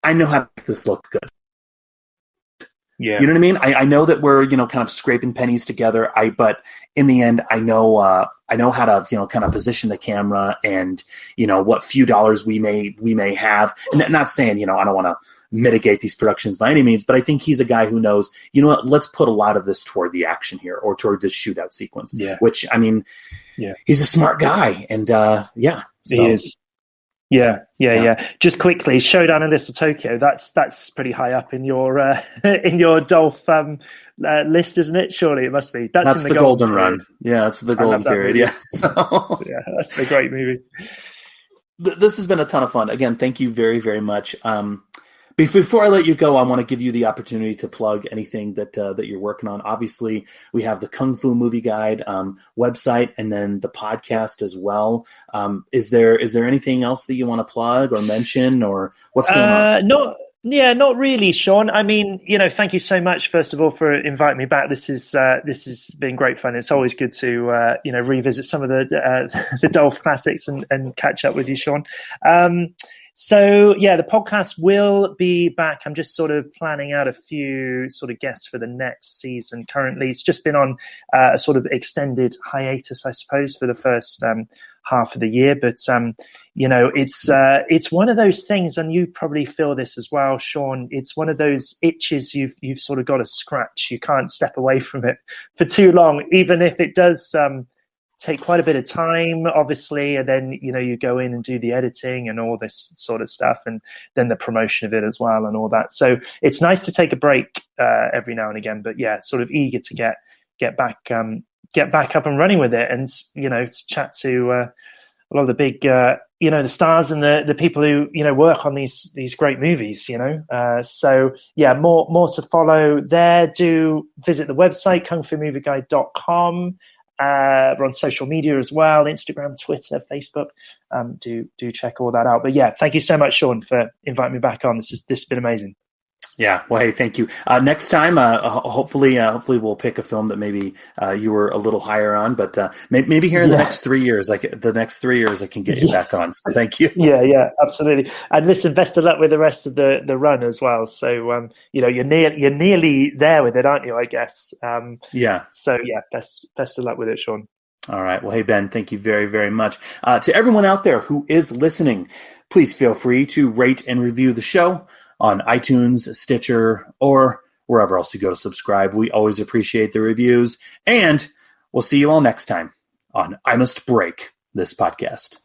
I know how to make this look good. Yeah. You know what I mean? I know that we're, kind of scraping pennies together. But in the end, I know how to, kind of position the camera and, what few dollars we may have. And not saying, I don't want to mitigate these productions by any means, but I think he's a guy who knows, let's put a lot of this toward the action here or toward this shootout sequence. Yeah. Which, he's a smart guy. And, He is. Yeah. Just quickly, Showdown in Little Tokyo. That's pretty high up in your Dolph list, isn't it? Surely it must be. That's in the golden run. Yeah, it's the golden period. Yeah, so yeah, that's a great movie. This has been a ton of fun. Again, thank you very, very much. Before I let you go, I want to give you the opportunity to plug anything that you're working on. Obviously, we have the Kung Fu Movie Guide website and then the podcast as well. Is there anything else that you want to plug or mention, or what's going on? Not really, Sean. Thank you so much, first of all, for inviting me back. This has been great fun. It's always good to revisit some of the Dolph classics and catch up with you, Sean. So the podcast will be back. I'm just sort of planning out a few sort of guests for the next season. Currently, it's just been on a sort of extended hiatus, I suppose, for the first half of the year. But it's one of those things, and you probably feel this as well, Sean. It's one of those itches you've sort of got to scratch. You can't step away from it for too long, even if it does take quite a bit of time, obviously, and then you go in and do the editing and all this sort of stuff, and then the promotion of it as well and all that. So it's nice to take a break every now and again, but sort of eager to get back up and running with it, and chat to a lot of the big the stars and the people who work on these great movies. So more to follow there. Do visit the website kungfumovieguide.com. We're on social media as well, Instagram, Twitter, Facebook. Do check all that out. But thank you so much, Sean, for inviting me back on. This has been amazing. Yeah, well, hey, thank you. Next time, hopefully we'll pick a film that maybe you were a little higher on, but maybe here in the next 3 years, I can get you back on. So thank you. Yeah, absolutely. And listen, best of luck with the rest of the run as well. So you're nearly there with it, aren't you? I guess. So best of luck with it, Sean. All right. Well, hey, Ben, thank you very, very much. To everyone out there who is listening, please feel free to rate and review the show on iTunes, Stitcher, or wherever else you go to subscribe. We always appreciate the reviews. And we'll see you all next time on I Must Break This Podcast.